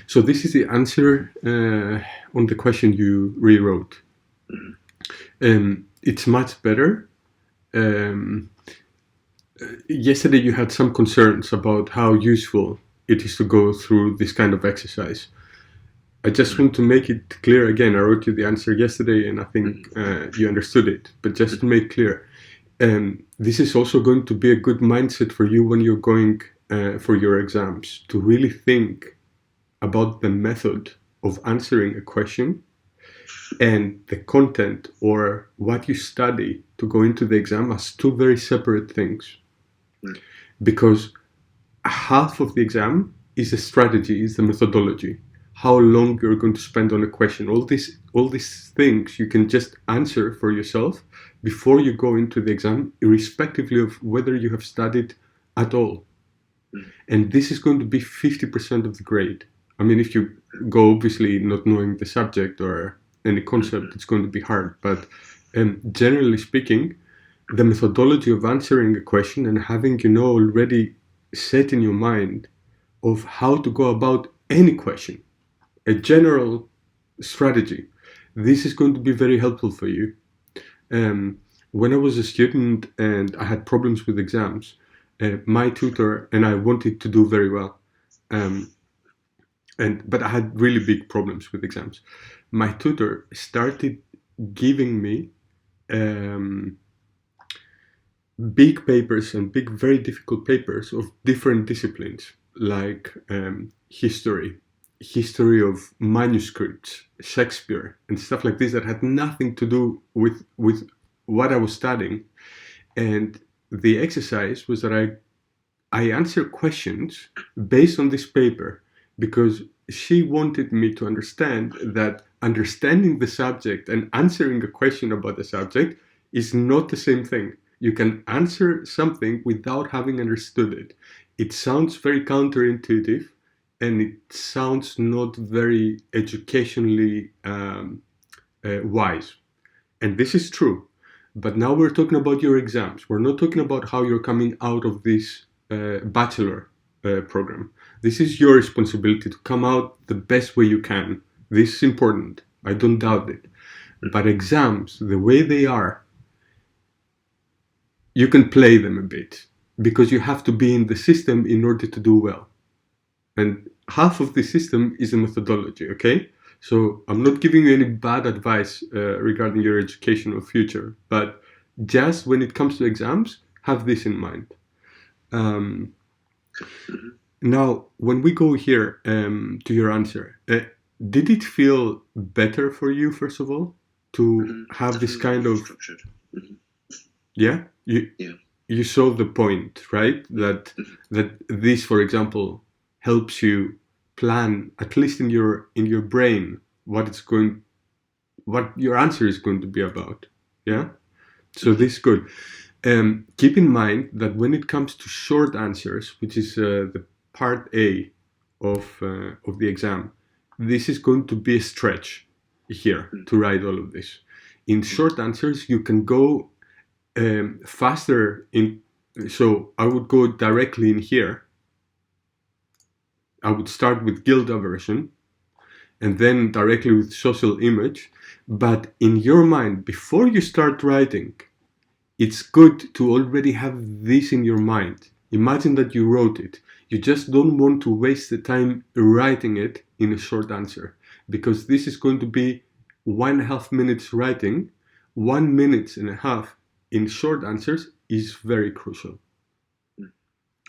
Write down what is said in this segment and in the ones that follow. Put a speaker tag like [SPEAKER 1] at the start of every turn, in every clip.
[SPEAKER 1] So this is the answer on the question you rewrote. It's much better. Yesterday you had some concerns about how useful it is to go through this kind of exercise. I just want to make it clear again. I wrote you the answer yesterday and I think you understood it. But just to make clear, this is also going to be a good mindset for you when you're going for your exams, to really think about the method of answering a question and the content or what you study to go into the exam as two very separate things. Because half of the exam is the strategy, is the methodology, how long you're going to spend on a question. All these things you can just answer for yourself before you go into the exam, irrespectively of whether you have studied at all. And this is going to be 50% of the grade. I mean, if you go obviously not knowing the subject or any concept, it's going to be hard. But generally speaking, the methodology of answering a question and having, already set in your mind of how to go about any question, a general strategy, this is going to be very helpful for you. When I was a student and I had problems with exams, my tutor and I wanted to do very well, but I had really big problems with exams. My tutor started giving me big papers and big, very difficult papers of different disciplines, like history of manuscripts, Shakespeare, and stuff like this that had nothing to do with what I was studying. And the exercise was that I answer questions based on this paper, because she wanted me to understand that understanding the subject and answering a question about the subject is not the same thing. You can answer something without having understood it. It sounds very counterintuitive, and it sounds not very educationally wise. And this is true. But now we're talking about your exams. We're not talking about how you're coming out of this bachelor program. This is your responsibility to come out the best way you can. This is important. I don't doubt it. But exams, the way they are, you can play them a bit, because you have to be in the system in order to do well. And half of the system is a methodology, okay? So I'm not giving you any bad advice regarding your educational future, but just when it comes to exams, have this in mind. Now, when we go here to your answer, did it feel better for you, first of all, to have this kind of... Yeah? You saw the point, right? That this, for example, helps you plan, at least in your brain, what your answer is going to be about. Yeah? So this is good. Keep in mind that when it comes to short answers, which is the part A of the exam, this is going to be a stretch here to write all of this. In short answers, you can go faster so I would go directly in here. I would start with guilt aversion and then directly with social image. But in your mind, before you start writing, it's good to already have this in your mind. Imagine that you wrote it. You just don't want to waste the time writing it in a short answer, because this is going to be 1.5 minutes writing, 1.5 minutes in short answers is very crucial.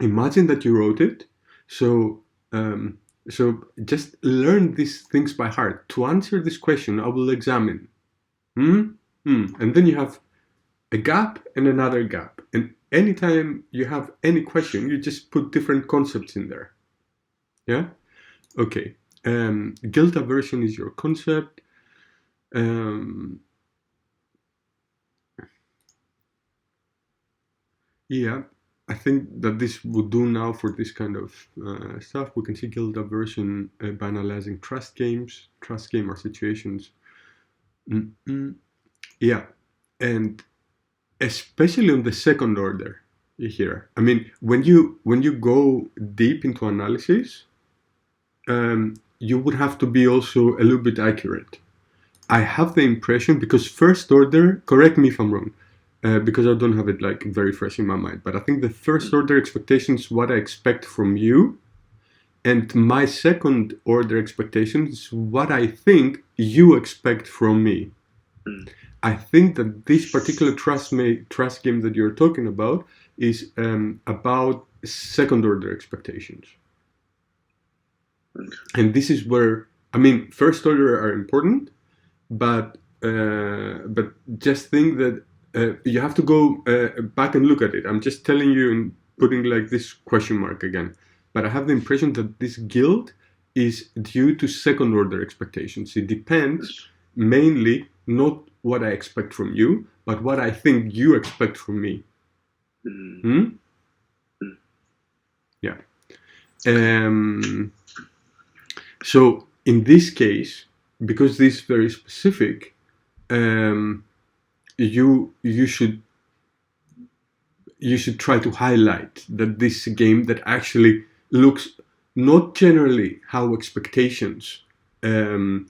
[SPEAKER 1] Imagine that you wrote it. So just learn these things by heart. To answer this question, I will examine. And then you have a gap and another gap. And anytime you have any question, you just put different concepts in there. Yeah? Okay. Guilt aversion is your concept. Yeah, I think that this would do now for this kind of stuff. We can see guilt aversion by analyzing trust games. Trust game are situations. Yeah, and especially on the second order here. I mean, when you go deep into analysis, you would have to be also a little bit accurate. I have the impression, because first order, correct me if I'm wrong, because I don't have it like very fresh in my mind, but I think the first order expectation is what I expect from you, and my second order expectation is what I think you expect from me. I think that this particular trust game that you're talking about is about second order expectations. And this is where, I mean, first order are important, but just think that you have to go back and look at it. I'm just telling you and putting like this question mark again. But I have the impression that this guilt is due to second order expectations. It depends mainly not what I expect from you, but what I think you expect from me. Yeah. So in this case, because this is very specific, you should try to highlight that this is a game that actually looks not generally how expectations can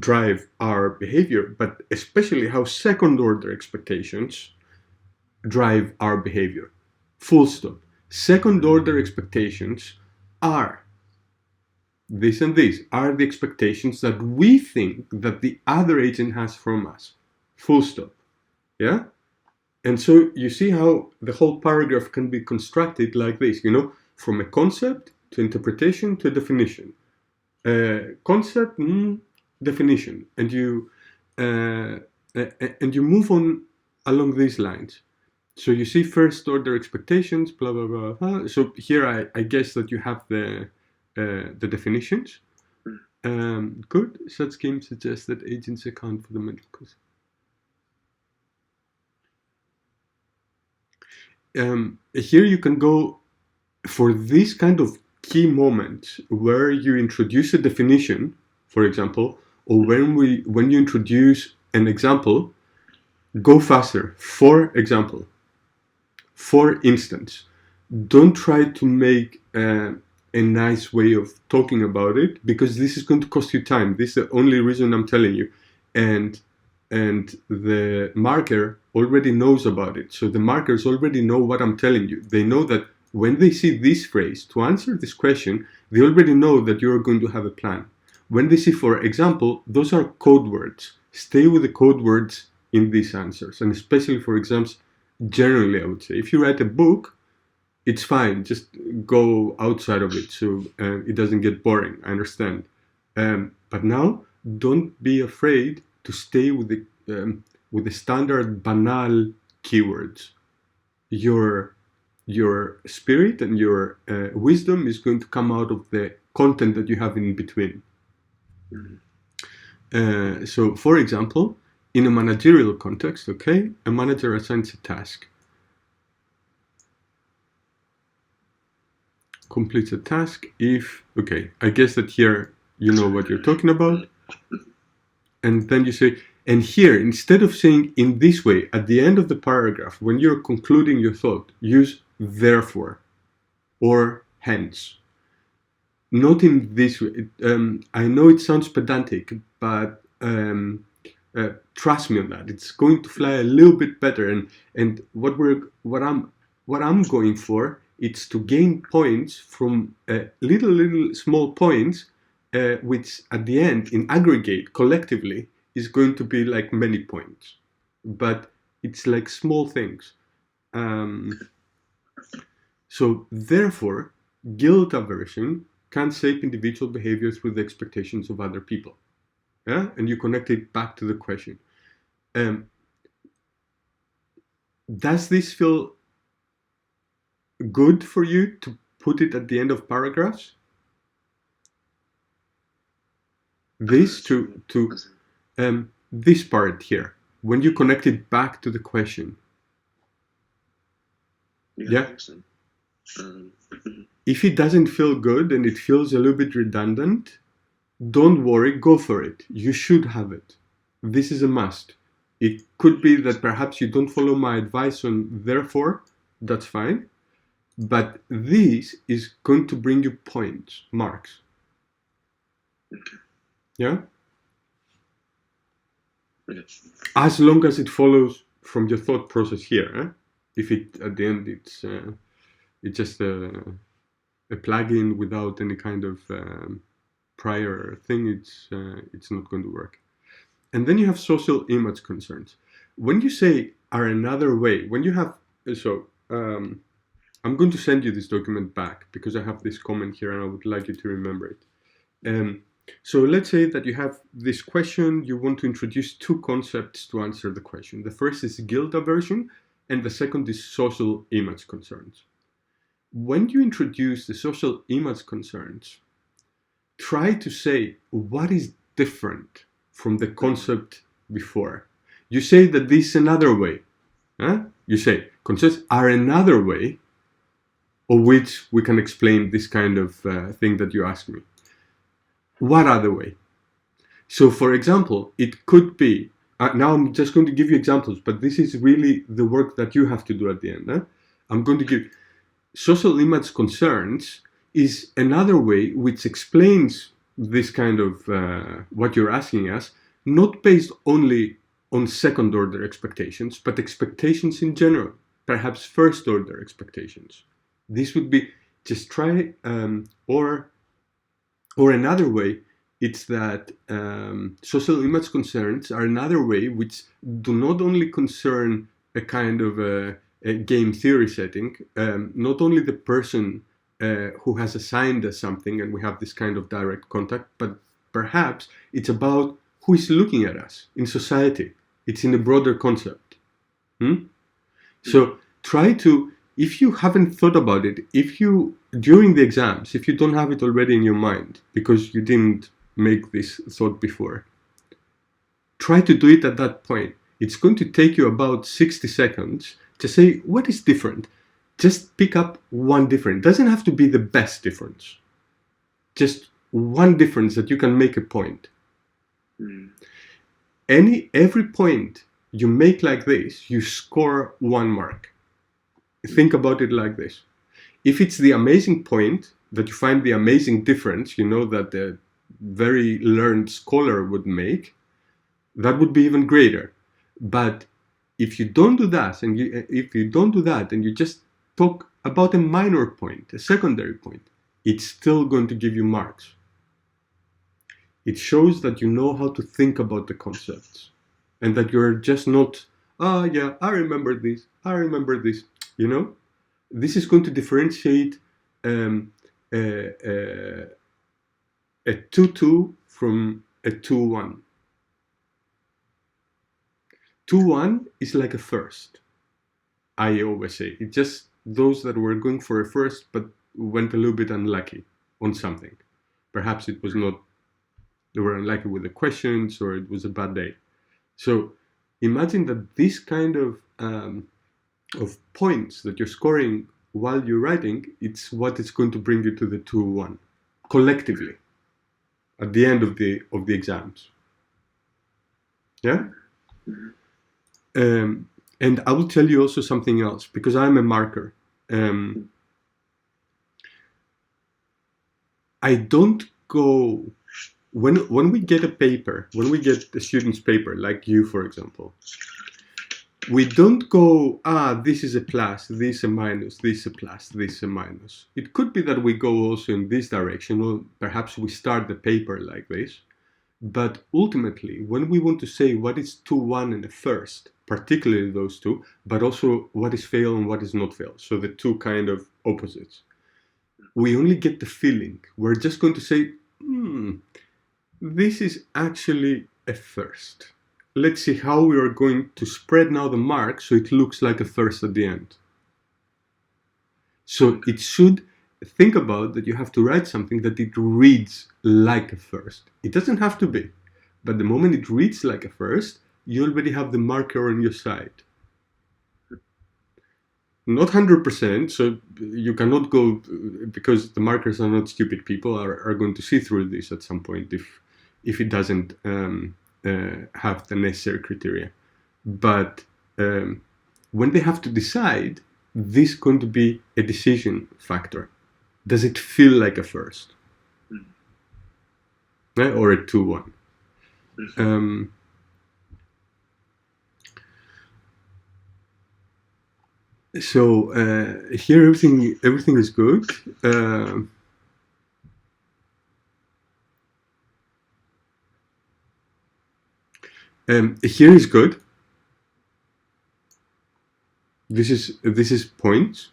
[SPEAKER 1] drive our behavior, but especially how second order expectations drive our behavior. Full stop. Second order expectations are this and this, are the expectations that we think that the other agent has from us. Full stop. Yeah? And so you see how the whole paragraph can be constructed like this, from a concept to interpretation to definition. Concept, definition, and you move on along these lines. So you see first order expectations, blah blah blah. Blah. So here I guess that you have the definitions. Good. Such games suggest that agents account for the mental cost. Here you can go for this kind of key moments where you introduce a definition, for example, or when you introduce an example, go faster. For example, for instance, don't try to make a nice way of talking about it, because this is going to cost you time. This is the only reason I'm telling you. And the marker already knows about it. So the markers already know what I'm telling you. They know that when they see this phrase, to answer this question, they already know that you're going to have a plan. When they see, for example, those are code words. Stay with the code words in these answers. And especially for exams, generally, I would say. If you write a book, it's fine. Just go outside of it so it doesn't get boring. I understand. But now, don't be afraid to stay with the standard banal keywords. Your spirit and your wisdom is going to come out of the content that you have in between. So, for example, in a managerial context, okay, a manager assigns a task, completes a task if, okay, I guess that here you know what you're talking about, and then you say, and here, instead of saying in this way, at the end of the paragraph, when you're concluding your thought, use therefore or hence. Not in this way. I know it sounds pedantic, but trust me on that. It's going to fly a little bit better. And what I'm going for, it's to gain points from little small points, which at the end, in aggregate, collectively, is going to be like many points. But it's like small things. So therefore, guilt aversion can shape individual behavior through the expectations of other people. Yeah? And you connect it back to the question. Does this feel good for you to put it at the end of paragraphs? This this part here, when you connect it back to the question. Yeah. If it doesn't feel good and it feels a little bit redundant, don't worry, go for it. You should have it. This is a must. It could be that perhaps you don't follow my advice on therefore, that's fine. But this is going to bring you points, marks. Yeah?
[SPEAKER 2] Yes.
[SPEAKER 1] As long as it follows from your thought process here. If it at the end it's just a plugin without any kind of prior thing, it's not going to work. And then you have social image concerns. When you say are another way, when you have I'm going to send you this document back because I have this comment here and I would like you to remember it. So let's say that you have this question, you want to introduce two concepts to answer the question. The first is guilt aversion, and the second is social image concerns. When you introduce the social image concerns, try to say what is different from the concept before. You say that this is another way. You say concepts are another way of which we can explain this kind of thing that you asked me. What other way? So, for example, it could be, now I'm just going to give you examples, but this is really the work that you have to do at the end. I'm going to give social image concerns is another way which explains this kind of what you're asking us, not based only on second order expectations, but expectations in general, perhaps first order expectations. This would be just try, or another way, it's that social image concerns are another way which do not only concern a kind of a game theory setting, not only the person who has assigned us something and we have this kind of direct contact, but perhaps it's about who is looking at us in society. It's in a broader concept. So try to, if you haven't thought about it, if you, during the exams, if you don't have it already in your mind because you didn't make this thought before, try to do it at that point. It's going to take you about 60 seconds to say what is different. Just pick up one difference. It doesn't have to be the best difference. Just one difference that you can make a point. Every point you make like this, you score 1 mark. Think about it like this. If it's the amazing point that you find the amazing difference, you know, that the very learned scholar would make, that would be even greater. But if you don't do that, and you just talk about a minor point, a secondary point, it's still going to give you marks. It shows that you know how to think about the concepts, and that you're just not, yeah, I remember this. You know, this is going to differentiate a 2-2 from a 2-1. 2-1 is like a first. I always say it's just those that were going for a first but went a little bit unlucky on something. Perhaps it was not, they were unlucky with the questions, or it was a bad day. So imagine that this kind of points that you're scoring while you're writing, it's what is going to bring you to the 2-1 collectively at the end of the exams. Yeah. And I will tell you also something else, because I'm a marker. I don't go when we get a paper, when we get a student's paper, like you, for example. We don't go, this is a plus, this is a minus, this is a plus, this is a minus. It could be that we go also in this direction, or perhaps we start the paper like this. But ultimately, when we want to say what is 2-1 and a first, particularly those two, but also what is fail and what is not fail, so the two kind of opposites, we only get the feeling. We're just going to say, this is actually a first. Let's see how we are going to spread now the mark so it looks like a first at the end. So it should, think about that you have to write something that it reads like a first. It doesn't have to be, but the moment it reads like a first, you already have the marker on your side. Not 100%, so you cannot go, because the markers are not stupid. People are going to see through this at some point if it doesn't have the necessary criteria. But when they have to decide, this is going to be a decision factor. Does it feel like a first? or a 2-1. So here everything is good. Here is good. This is points.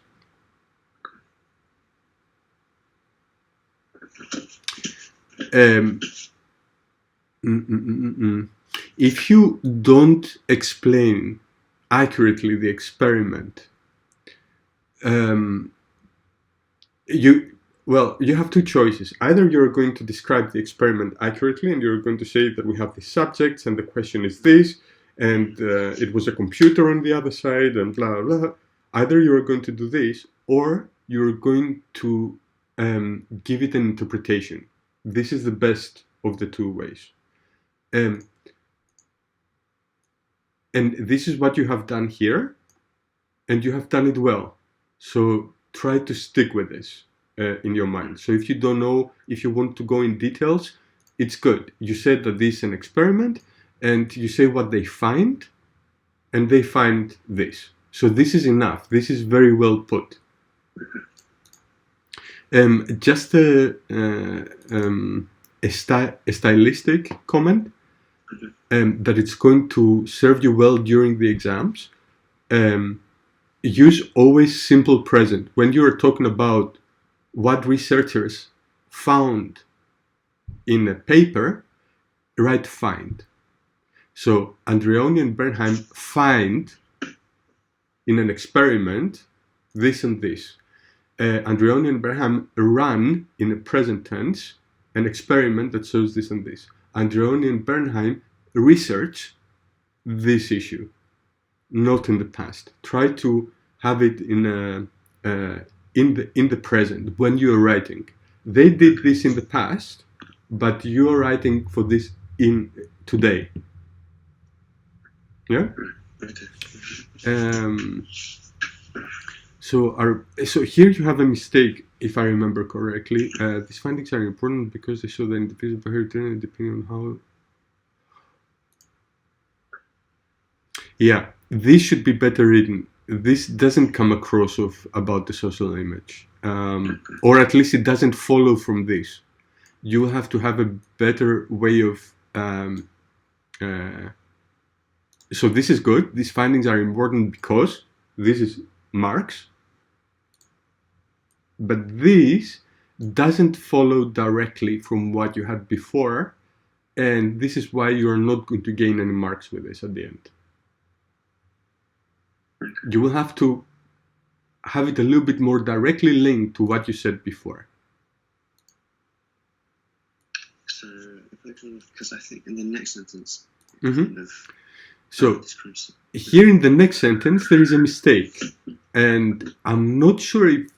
[SPEAKER 1] If you don't explain accurately the experiment, you have two choices. Either you're going to describe the experiment accurately and you're going to say that we have these subjects and the question is this, and it was a computer on the other side and blah, blah, blah. Either you're going to do this or you're going to give it an interpretation. This is the best of the two ways. And this is what you have done here, and you have done it well. So try to stick with this in your mind. So if you don't know, if you want to go in details, it's good. You said that this is an experiment, and you say what they find, and they find this. So this is enough. This is very well put. Just a stylistic comment, that it's going to serve you well during the exams. Use always simple present. When you are talking about what researchers found in a paper, write find. So Andreoni and Bernheim find in an experiment this and this. Andreoni and Bernheim run in a present tense an experiment that shows this and this. Andreoni and Bernheim research this issue, not in the past. Try to have it in the present when you are writing. They did this in the past, but you are writing for this in today. Yeah. So here you have a mistake, if I remember correctly. These findings are important because they show the individual behavior depending on how. Yeah, this should be better written. This doesn't come across about the social image, or at least it doesn't follow from this. You have to have a better way of. So this is good. These findings are important because this is marks. But this doesn't follow directly from what you had before, and this is why you are not going to gain any marks with this at the end. You will have to have it a little bit more directly linked to what you said before.
[SPEAKER 2] So, because I think in the next sentence,
[SPEAKER 1] so here in the next sentence there is a mistake, and I'm not sure if.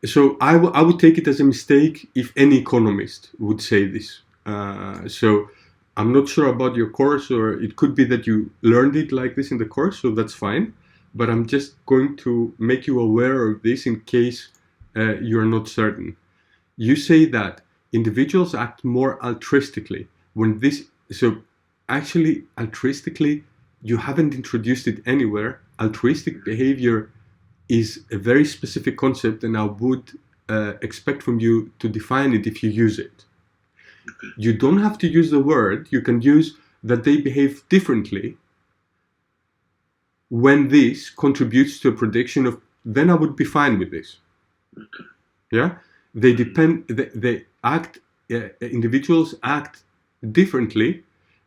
[SPEAKER 1] So I would take it as a mistake if any economist would say this. So I'm not sure about your course, or it could be that you learned it like this in the course, so that's fine. But I'm just going to make you aware of this in case you're not certain. You say that individuals act more altruistically when this. So actually, altruistically, you haven't introduced it anywhere. Altruistic behavior is a very specific concept, and I would expect from you to define it if you use it. You don't have to use the word. You can use that they behave differently when this contributes to a prediction of, then I would be fine with this. Yeah, they depend. They act. Individuals act differently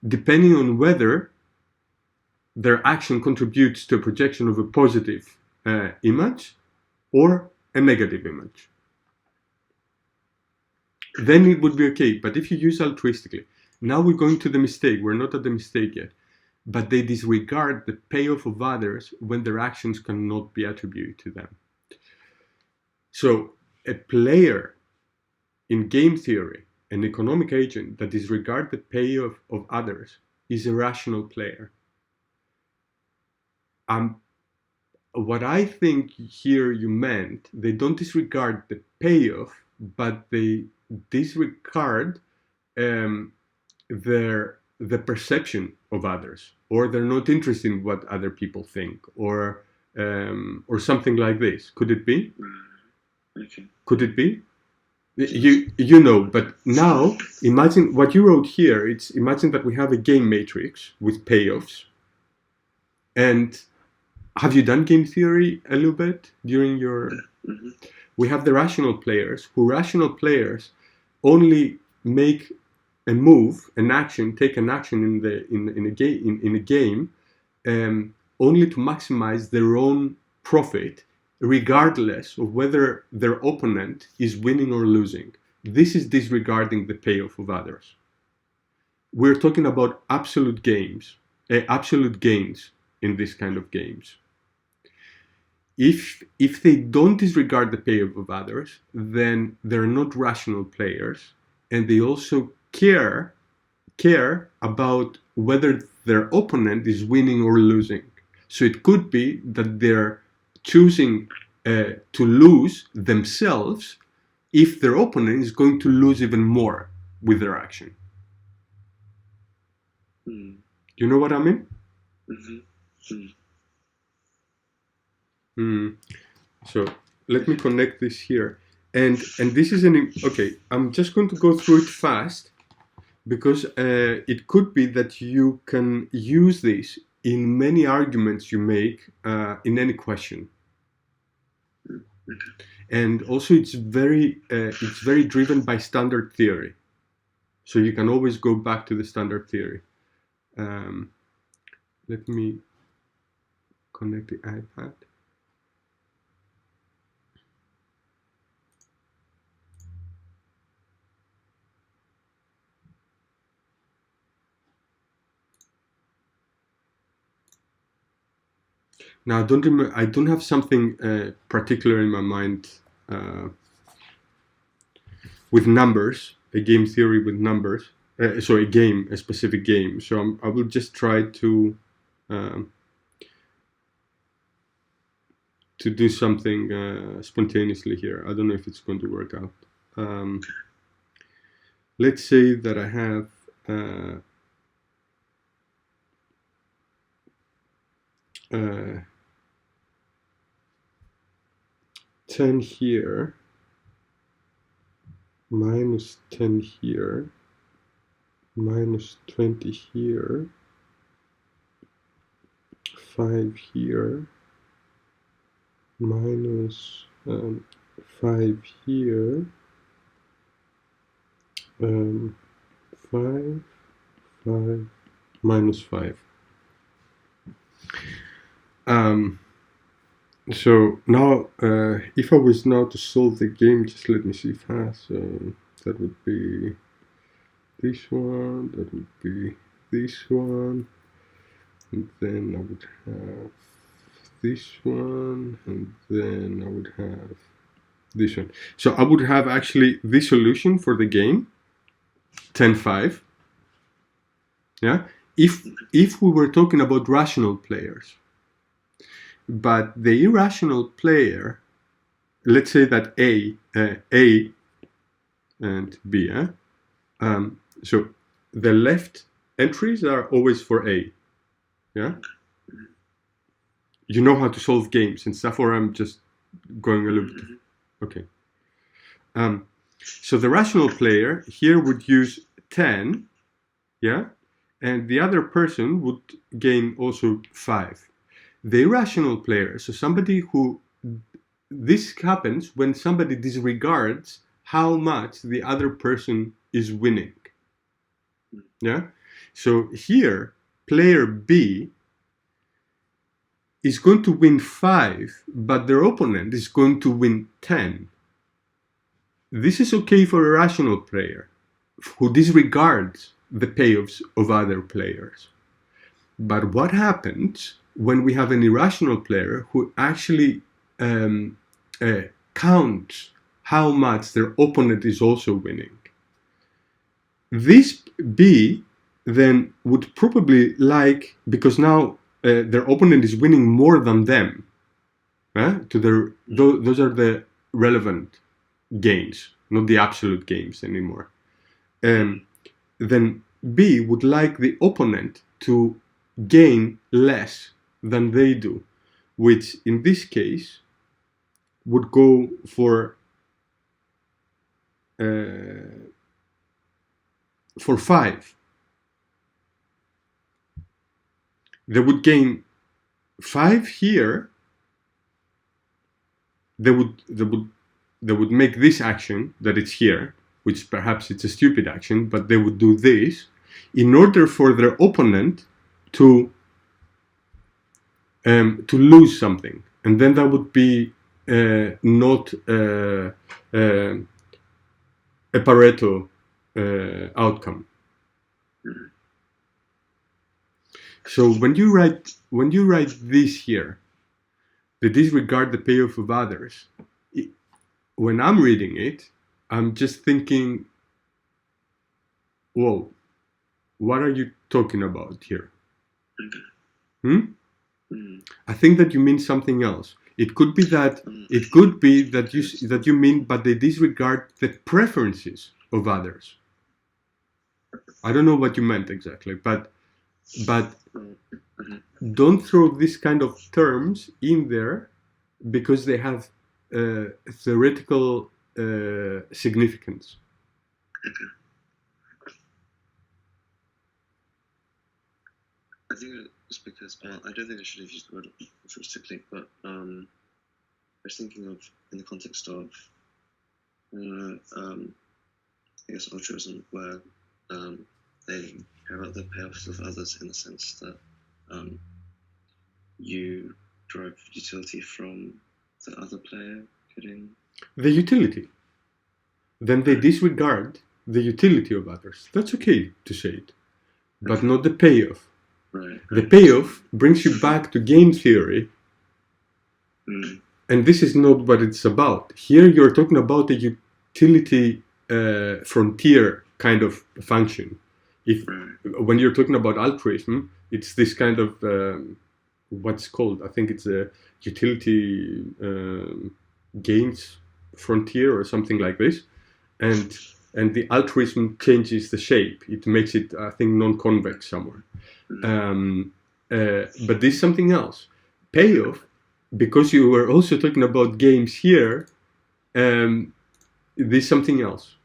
[SPEAKER 1] depending on whether their action contributes to a projection of a positive image or a negative image. Then it would be okay. But if you use altruistically, now we're going to the mistake. We're not at the mistake yet. But they disregard the payoff of others when their actions cannot be attributed to them. So a player in game theory, an economic agent that disregards the payoff of others, is a rational player. What I think here you meant, they don't disregard the payoff, but they disregard um, the perception of others, or they're not interested in what other people think, or something like this. Could it be?
[SPEAKER 2] Okay.
[SPEAKER 1] Could it be? You know, but now imagine what you wrote here. It's imagine that we have a game matrix with payoffs. And have you done game theory a little bit during your?
[SPEAKER 2] Mm-hmm.
[SPEAKER 1] We have the rational players, who rational players only make a move, an action, take an action in a game, only to maximize their own profit, regardless of whether their opponent is winning or losing. This is disregarding the payoff of others. We're talking about absolute gains in this kind of games. If they don't disregard the payoff of others, then they're not rational players, and they also care about whether their opponent is winning or losing. So it could be that they're choosing to lose themselves if their opponent is going to lose even more with their action.
[SPEAKER 2] Mm.
[SPEAKER 1] You know what I mean?
[SPEAKER 2] Mm-hmm.
[SPEAKER 1] So let me connect this here, and this is okay. I'm just going to go through it fast, because it could be that you can use this in many arguments you make in any question. And also it's very driven by standard theory, so you can always go back to the standard theory. Let me connect the iPad. Now I don't have something particular in my mind with numbers, a game theory with numbers. A specific game. So I will just try to do something spontaneously here. I don't know if it's going to work out. Let's say that I have uh, 10 here, minus 10 here, minus 20 here, 5 here, minus 5 here, 5, 5, minus 5. So now, if I was now to solve the game, just let me see fast. That would be this one, that would be this one, and then I would have this one, and then I would have this one. So I would have actually the solution for the game, 10, 5. Yeah, if we were talking about rational players. But the irrational player, let's say that A and B, so the left entries are always for A, yeah? You know how to solve games and stuff, or I'm just going a little bit, okay. So the rational player here would use 10, yeah? And the other person would gain also 5. The irrational player, so somebody who, this happens when somebody disregards how much the other person is winning. Yeah? So here, player B is going to win 5, but their opponent is going to win 10. This is okay for a rational player who disregards the payoffs of other players. But what happens when we have an irrational player who actually counts how much their opponent is also winning? This B then would probably like, because now their opponent is winning more than them, those are the relevant gains, not the absolute gains anymore. then B would like the opponent to gain less than they do, which in this case would go for 5. They would gain 5 here. They would make this action that it's here, which perhaps it's a stupid action, but they would do this in order for their opponent to lose something, and then that would be not a Pareto outcome. So when you write this here, the disregard the payoff of others, when I'm reading it, I'm just thinking, whoa, what are you talking about here? I think that you mean something else. It could be that you mean, but they disregard the preferences of others. I don't know what you meant exactly, but don't throw this kind of terms in there because they have theoretical significance.
[SPEAKER 2] I think it's because I don't think I should have used the word altruistically, but I was thinking of in the context of I guess altruism, where they care about the payoffs of others in the sense that you derive utility from the other player getting
[SPEAKER 1] the utility. Then they disregard the utility of others. That's okay to say it, but not the payoff.
[SPEAKER 2] Right.
[SPEAKER 1] The payoff brings you back to game theory, and this is not what it's about. Here you're talking about a utility frontier kind of function. When you're talking about altruism, it's this kind of what's called, I think it's a utility gains frontier or something like this, and the altruism changes the shape. It makes it, I think, non-convex somewhere. But this is something else. Payoff, because you were also talking about games here, this is something else.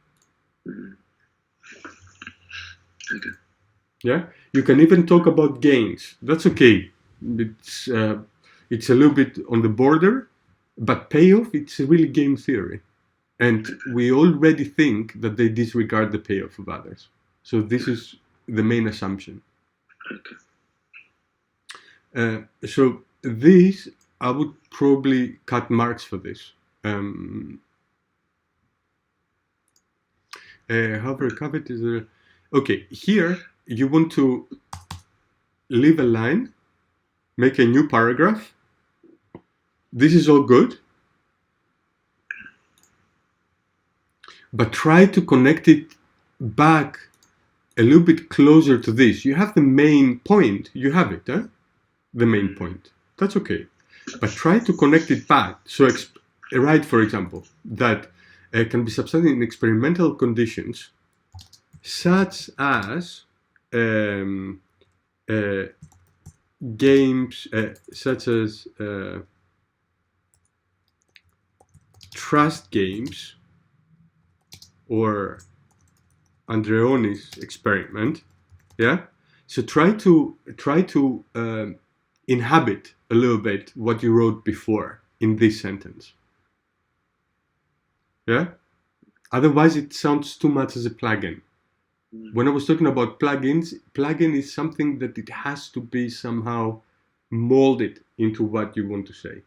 [SPEAKER 2] Okay.
[SPEAKER 1] Yeah, you can even talk about gains. That's okay. It's a little bit on the border, but payoff, it's really game theory, and we already think that they disregard the payoff of others. So this is the main assumption. So this, I would probably cut marks for this. However, covet is a... Okay, here you want to leave a line, make a new paragraph. This is all good. But try to connect it back a little bit closer to this. You have the main point. You have it, huh? The main point. That's okay. But try to connect it back. So write, for example, that can be substantiated in experimental conditions, such as games, such as trust games, or Andreoni's experiment. Yeah. So try to inhabit a little bit what you wrote before in this sentence. Yeah. Otherwise, it sounds too much as a plugin. When I was talking about plugins, plugin is something that it has to be somehow molded into what you want to say.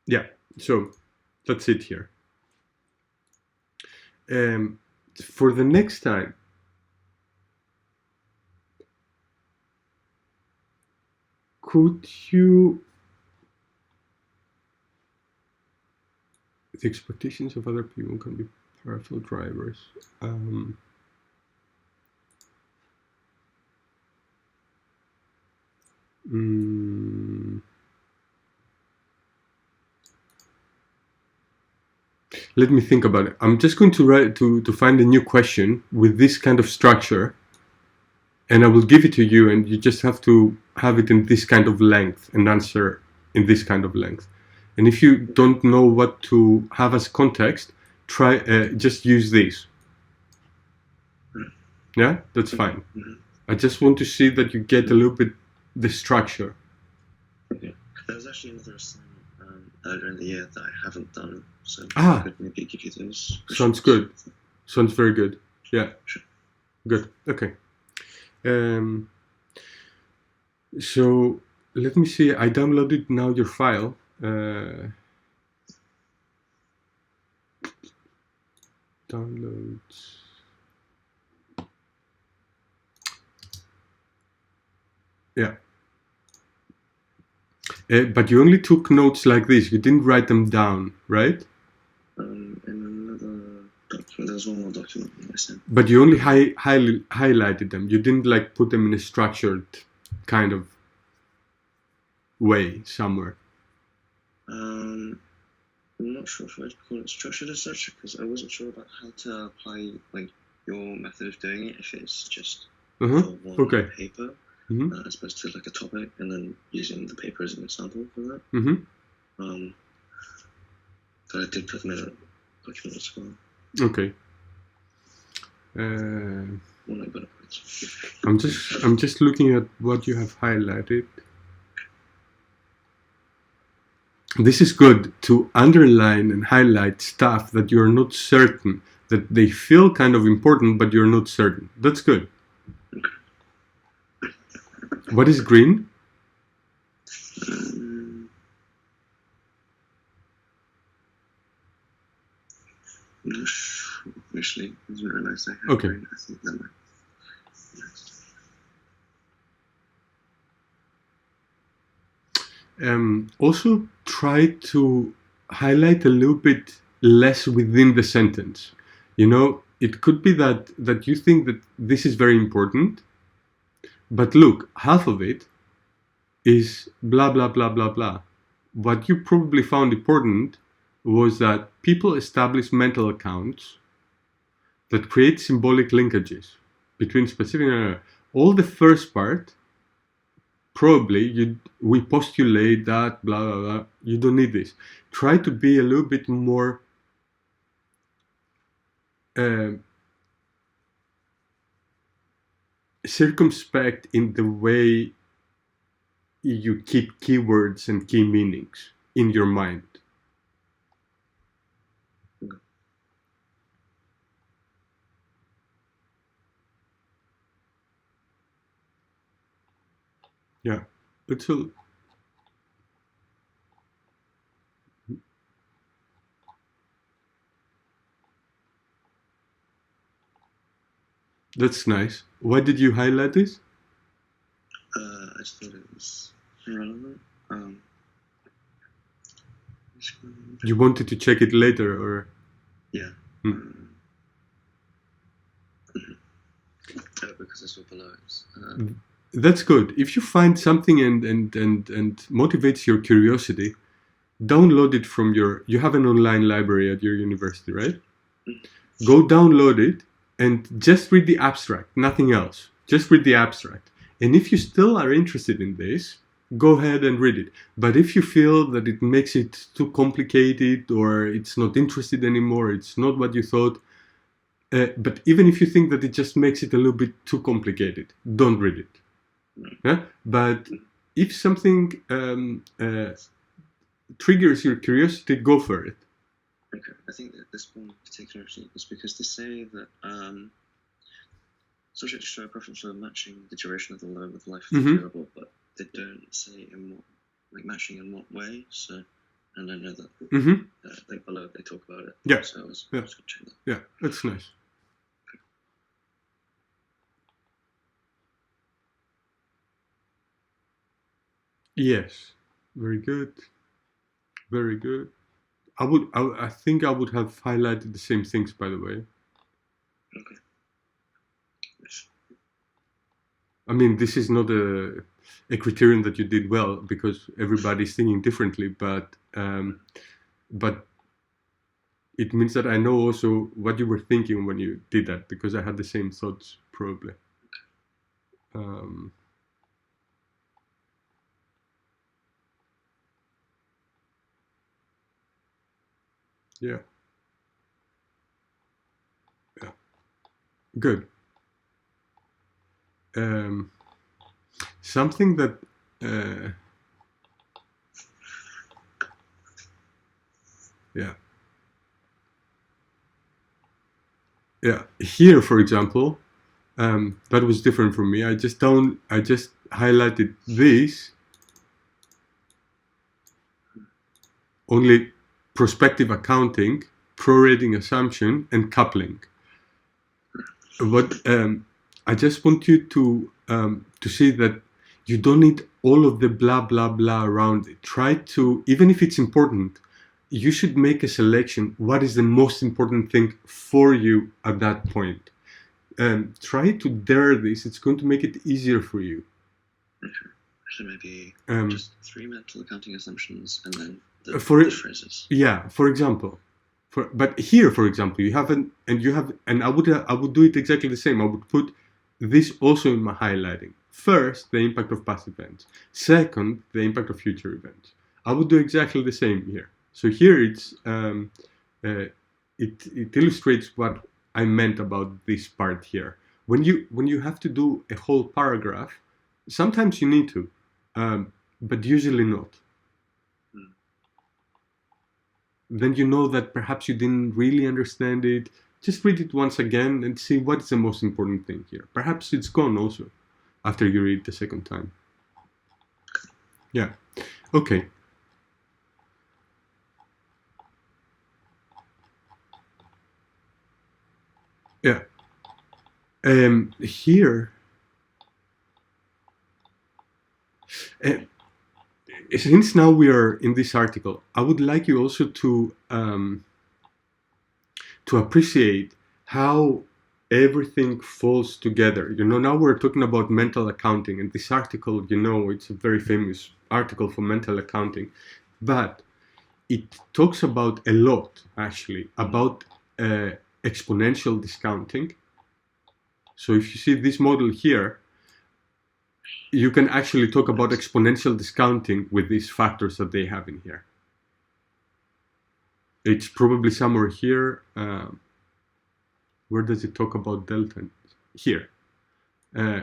[SPEAKER 1] Yeah, so that's it here. For the next time, could you... The expectations of other people can be powerful drivers. let me think about it. I'm just going to write to find a new question with this kind of structure, and I will give it to you, and you just have to have it in this kind of length and answer in this kind of length. And if you don't know what to have as context, try just use this. Yeah, that's fine. I just want to see that you get a little bit the structure.
[SPEAKER 2] Okay. There was actually another assignment earlier in the year that I haven't done, so
[SPEAKER 1] Ah.
[SPEAKER 2] I could maybe give you those.
[SPEAKER 1] Sounds good. Sounds very good. Yeah.
[SPEAKER 2] Sure.
[SPEAKER 1] Good. Okay. So let me see. I downloaded now your file. Downloads. Yeah. But you only took notes like this. You didn't write them down, right?
[SPEAKER 2] In another document, there's one more document I sent.
[SPEAKER 1] But you only highlighted them. You didn't like put them in a structured kind of way somewhere.
[SPEAKER 2] I'm not sure if I'd call it structured as such, because I wasn't sure about how to apply like your method of doing it. If it's just for one paper, as opposed to like a topic, and then using the paper as an example for that. But I did put them in a document as well.
[SPEAKER 1] Okay. I'm just looking at what you have highlighted. This is good to underline and highlight stuff that you're not certain, that they feel kind of important, but you're not certain. That's good. What is green?
[SPEAKER 2] I'm not sure, actually. I didn't realize I had green. I think that might.
[SPEAKER 1] Also, try to highlight a little bit less within the sentence. You know, it could be that you think that this is very important, but look, half of it is blah, blah, blah, blah, blah. What you probably found important was that people establish mental accounts that create symbolic linkages between specific. All the first part, probably we postulate that blah blah blah. You don't need this. Try to be a little bit more circumspect in the way you keep keywords and key meanings in your mind. Yeah, it's a. That's nice. Why did you highlight this?
[SPEAKER 2] I just thought it was relevant.
[SPEAKER 1] You wanted to check it later, or?
[SPEAKER 2] Yeah. Because it's all below it.
[SPEAKER 1] That's good. If you find something and motivates your curiosity, download it from you have an online library at your university, right? Go download it and just read the abstract, nothing else. Just read the abstract. And if you still are interested in this, go ahead and read it. But if you feel that it makes it too complicated, or it's not interested anymore, it's not what you thought, but even if you think that it just makes it a little bit too complicated, don't read it. Yeah? But if something triggers your curiosity, go for it.
[SPEAKER 2] Okay, I think that this one particular is because they say that subjects show a preference for matching the duration of the loan with life of the durable, but they don't say in what, like matching in what way. So, and I know that like below they talk about it.
[SPEAKER 1] Yeah.
[SPEAKER 2] So I was going to check that.
[SPEAKER 1] Yeah, that's nice. Yes, very good. Very good. I think I would have highlighted the same things, by the way.
[SPEAKER 2] Okay. Yes.
[SPEAKER 1] I mean, this is not a criterion that you did well, because everybody's thinking differently, but it means that I know also what you were thinking when you did that, because I had the same thoughts probably. Yeah. Yeah. Good. Something that yeah. Yeah. Here, for example, that was different for me. I just highlighted this only prospective accounting, prorating assumption, and coupling. But I just want you to see that you don't need all of the blah blah blah around it. Try to, even if it's important, you should make a selection. What is the most important thing for you at that point? Try to dare this. It's going to make it easier for you.
[SPEAKER 2] So maybe just 3 mental accounting assumptions and then the phrases.
[SPEAKER 1] Yeah, for example. But here, for example, you haven't, and I would do it exactly the same. I would put this also in my highlighting. First, the impact of past events. Second, the impact of future events. I would do exactly the same here. So here it's it illustrates what I meant about this part here. When you have to do a whole paragraph, sometimes you need to, but usually not. Then you know that perhaps you didn't really understand it. Just read it once again and see what is the most important thing here. Perhaps it's gone also after you read it the second time. Yeah. Okay. Yeah. Here, since now we are in this article, I would like you also to appreciate how everything falls together. Now we're talking about mental accounting, and this article, it's a very famous article for mental accounting, but it talks about a lot, actually, about exponential discounting. So if you see this model here, you can actually talk about exponential discounting with these factors that they have in here. It's probably somewhere here. Where does it talk about delta? Here.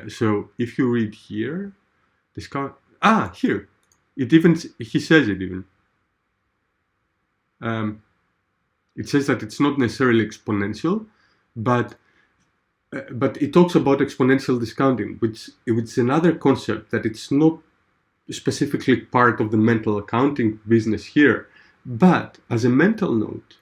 [SPEAKER 1] So if you read here, discount. Here. He says it even. It says that it's not necessarily exponential, but it talks about exponential discounting, which it's another concept that it's not specifically part of the mental accounting business here. But as a mental note,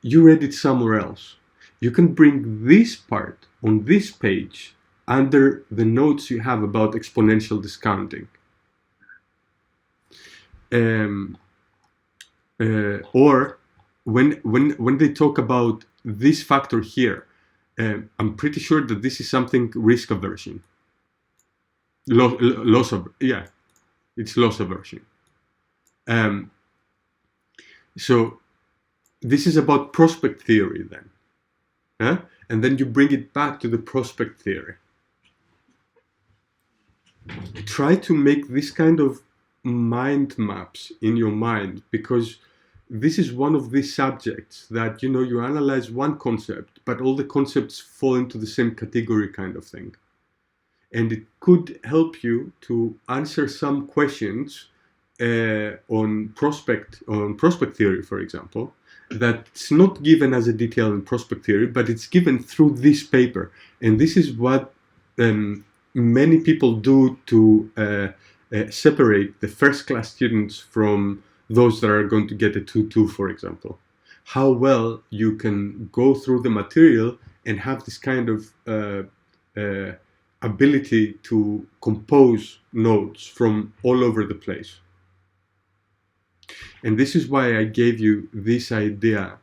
[SPEAKER 1] you read it somewhere else. You can bring this part on this page under the notes you have about exponential discounting. Or when they talk about this factor here, I'm pretty sure that this is something risk aversion. Loss aversion. So this is about prospect theory then. And then you bring it back to the prospect theory. Try to make this kind of mind maps in your mind, because this is one of these subjects that, you analyze one concept, but all the concepts fall into the same category kind of thing. And it could help you to answer some questions on prospect theory, for example, that's not given as a detail in prospect theory, but it's given through this paper. And this is what many people do to separate the first class students from those that are going to get a 2-2, for example. How well you can go through the material and have this kind of ability to compose notes from all over the place. And this is why I gave you this idea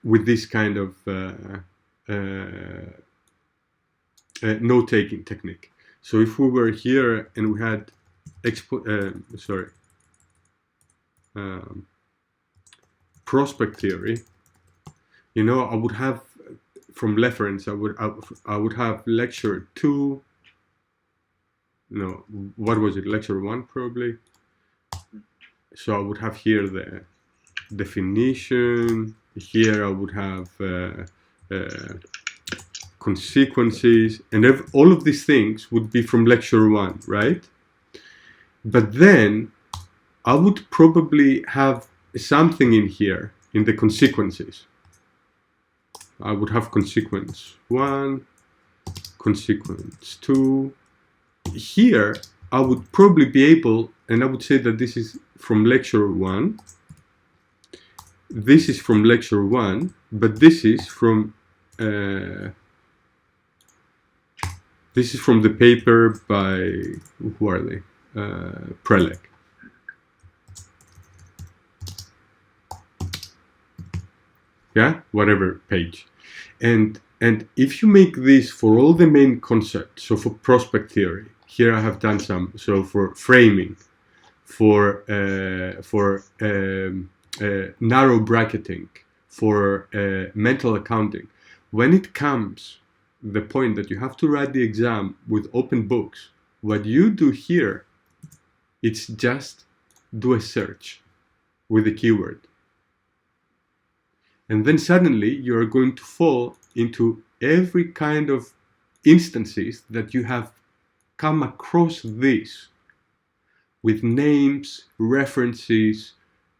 [SPEAKER 1] with this kind of note-taking technique. So if we were here and we had um, prospect theory, you know, I would have from reference, I would have lecture 2. No, what was it? Lecture 1 probably. So I would have here the definition. Here I would have consequences, and all of these things would be from lecture 1, right? But then I would probably have something in here in the consequences. I would have consequence 1, consequence 2. Here I would probably be able, and I would say that this is from lecture 1. This is from lecture 1, but this is from the paper by, who are they? Prelec. Yeah, whatever page. And if you make this for all the main concepts, so for prospect theory, here I have done some. So for framing, for narrow bracketing, for mental accounting, when it comes the point that you have to write the exam with open books, what you do here, it's just do a search with the keyword. And then suddenly you are going to fall into every kind of instances that you have come across this with names, references,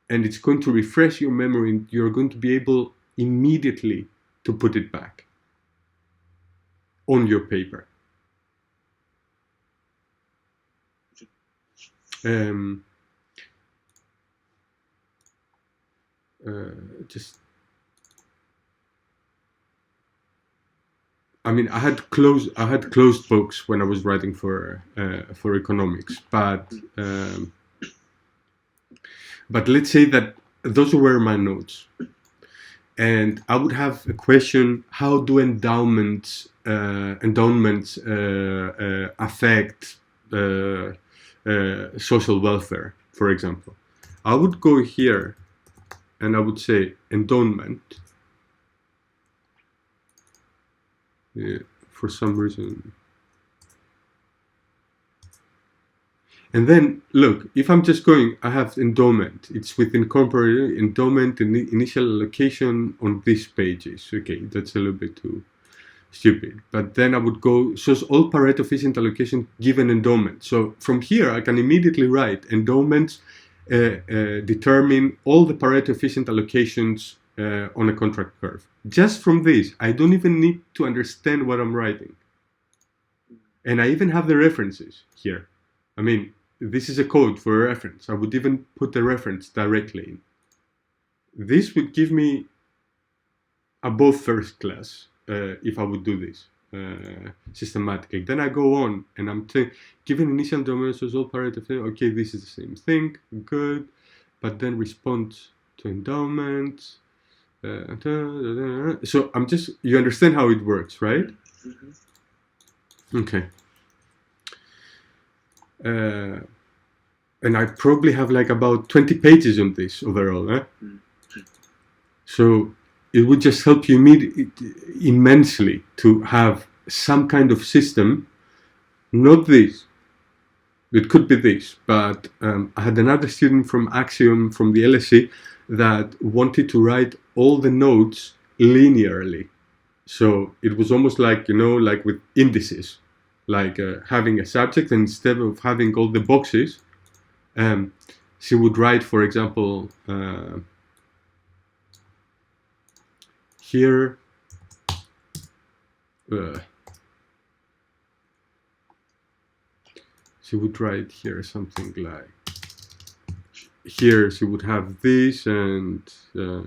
[SPEAKER 1] and it's going to refresh your memory, and you're going to be able immediately to put it back on your paper. I mean, I had closed books when I was writing for economics, but let's say that those were my notes, and I would have a question: how do endowments affect social welfare, for example? I would go here, and I would say endowment. For some reason. And then, look, if I'm just going, I have endowment. It's with incorporated endowment and initial allocation on these pages. Okay, that's a little bit too stupid. But then I would go, shows all Pareto efficient allocation given endowment. So from here, I can immediately write endowments determine all the Pareto efficient allocations on a contract curve. Just from this, I don't even need to understand what I'm writing. And I even have the references here. I mean, this is a code for a reference. I would even put the reference directly in. This would give me above first class if I would do this systematically. Then I go on and I'm given initial domains as all Pareto. Okay, this is the same thing. Good. But then response to endowments. So I'm just, you understand how it works, right? Mm-hmm. Okay. And I probably have like about 20 pages on this overall. Mm-hmm. So it would just help you immensely to have some kind of system, not this. It could be this, but I had another student from Axiom, from the LSE, that wanted to write all the notes linearly. So it was almost like, you know, like with indices, like having a subject, and instead of having all the boxes, she would write, for example, here, she would write here something like, here she would have this and blah,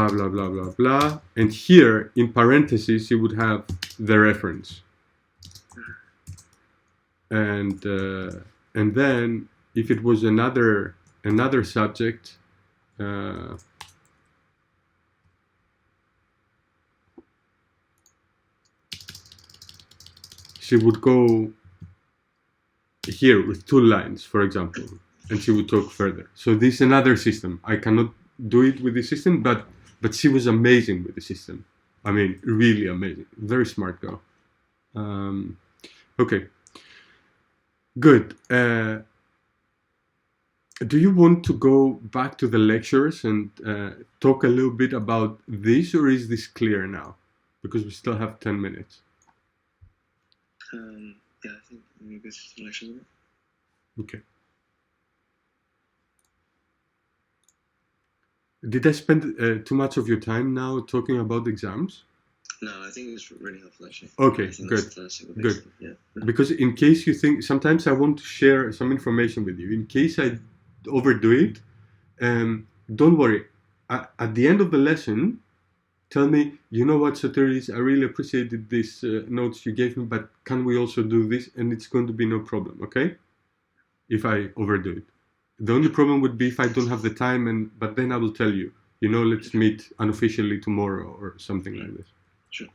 [SPEAKER 1] blah, blah, blah, blah. And here, in parentheses, you would have the reference. And then, if it was another subject, she would go here with 2 lines, for example. and she would talk further. So this is another system. I cannot do it with this system, but she was amazing with the system. I mean, really amazing. Very smart girl. Okay. Good. Do you want to go back to the lectures and talk a little bit about this, or is this clear now? Because we still have 10 minutes.
[SPEAKER 2] Yeah, I think maybe this is the lecture.
[SPEAKER 1] Okay. Did I spend too much of your time now talking about exams?
[SPEAKER 2] No, I think it's really helpful actually.
[SPEAKER 1] Okay, good. Yeah. Because in case you think, sometimes I want to share some information with you. In case I overdo it, don't worry. At the end of the lesson, tell me, you know what, Soteris, I really appreciated these notes you gave me, but can we also do this? And it's going to be no problem, okay? If I overdo it. The only problem would be if I don't have the time, but then I will tell you, let's meet unofficially tomorrow or something like this.
[SPEAKER 2] Sure.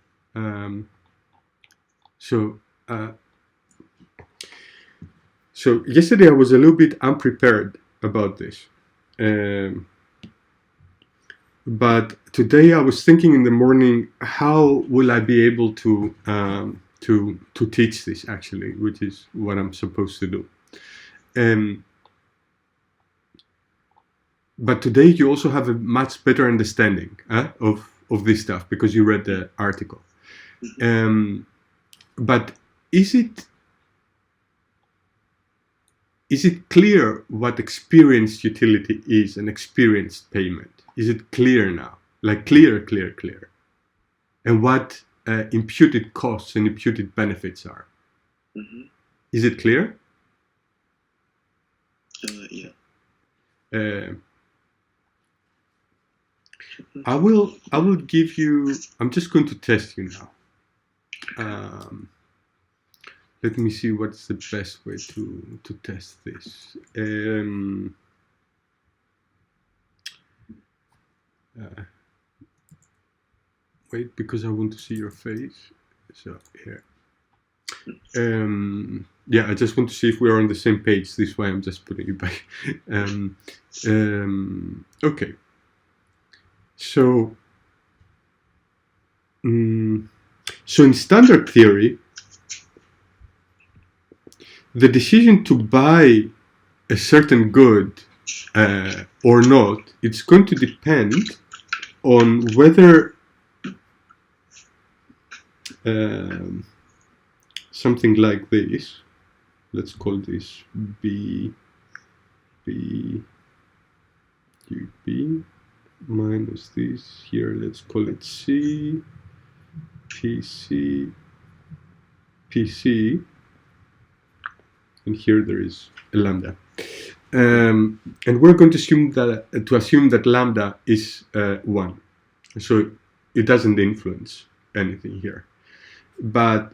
[SPEAKER 1] So yesterday I was a little bit unprepared about this. But today I was thinking in the morning, how will I be able to teach this actually, which is what I'm supposed to do. But today you also have a much better understanding of this stuff because you read the article. But is it clear what experienced utility is and experienced payment? Is it clear now? Like clear. And what imputed costs and imputed benefits are?
[SPEAKER 2] Mm-hmm.
[SPEAKER 1] Is it clear?
[SPEAKER 2] Yeah.
[SPEAKER 1] I will give you. I'm just going to test you now. Let me see what's the best way to test this. Wait, because I want to see your face. So here. Yeah, I just want to see if we are on the same page. This is why I'm just putting it back. Okay. So in standard theory, the decision to buy a certain good or not, it's going to depend on whether something like this, let's call this B minus this here, let's call it C, PC, and here there is a lambda. And we're going to assume that lambda is 1. So it doesn't influence anything here. But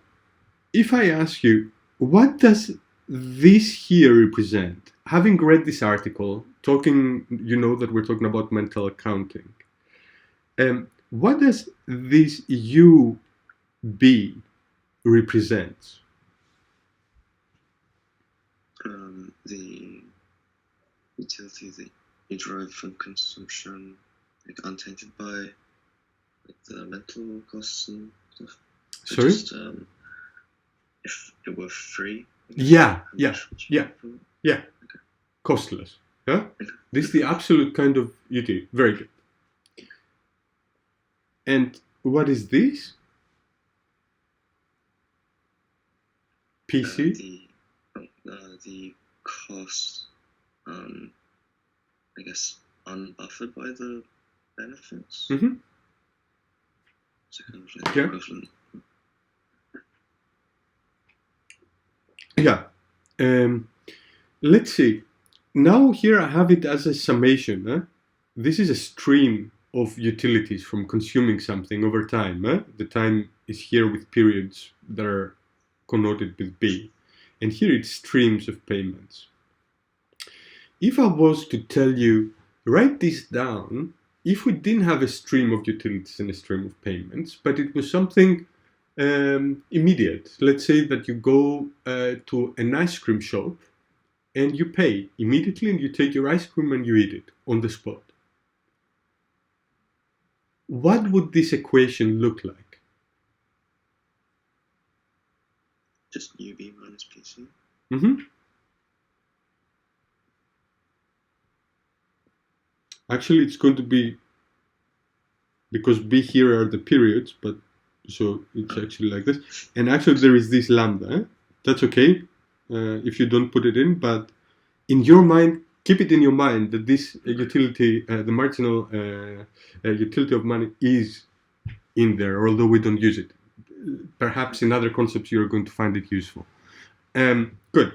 [SPEAKER 1] if I ask you, what does this here represent? Having read this article, that we're talking about mental accounting, what does this UB represent?
[SPEAKER 2] The utility that you derive from consumption, like untainted by the mental costs and stuff.
[SPEAKER 1] Sorry?
[SPEAKER 2] Just, if it were free.
[SPEAKER 1] Yeah. Okay. Costless. Yeah. Okay. This is the absolute kind of utility. Very good. And what is this? PC.
[SPEAKER 2] The cost, I guess, unbuffered by the benefits.
[SPEAKER 1] Mm-hmm.
[SPEAKER 2] So kind of like equivalent.
[SPEAKER 1] Yeah. Let's see. Now here I have it as a summation. This is a stream of utilities from consuming something over time. The time is here with periods that are connoted with B. And here it's streams of payments. If I was to tell you, write this down, if we didn't have a stream of utilities and a stream of payments, but it was something immediate. Let's say that you go to an ice cream shop and you pay immediately, and you take your ice cream and you eat it on the spot. What would this equation look like?
[SPEAKER 2] Just UB minus PC.
[SPEAKER 1] Mm-hmm. Actually, it's going to be, because B here are the periods, but so it's actually like this. And actually there is this lambda. That's okay if you don't put it in, but in your mind, keep it in your mind that this utility, the marginal utility of money is in there, although we don't use it. Perhaps in other concepts you're going to find it useful. Good.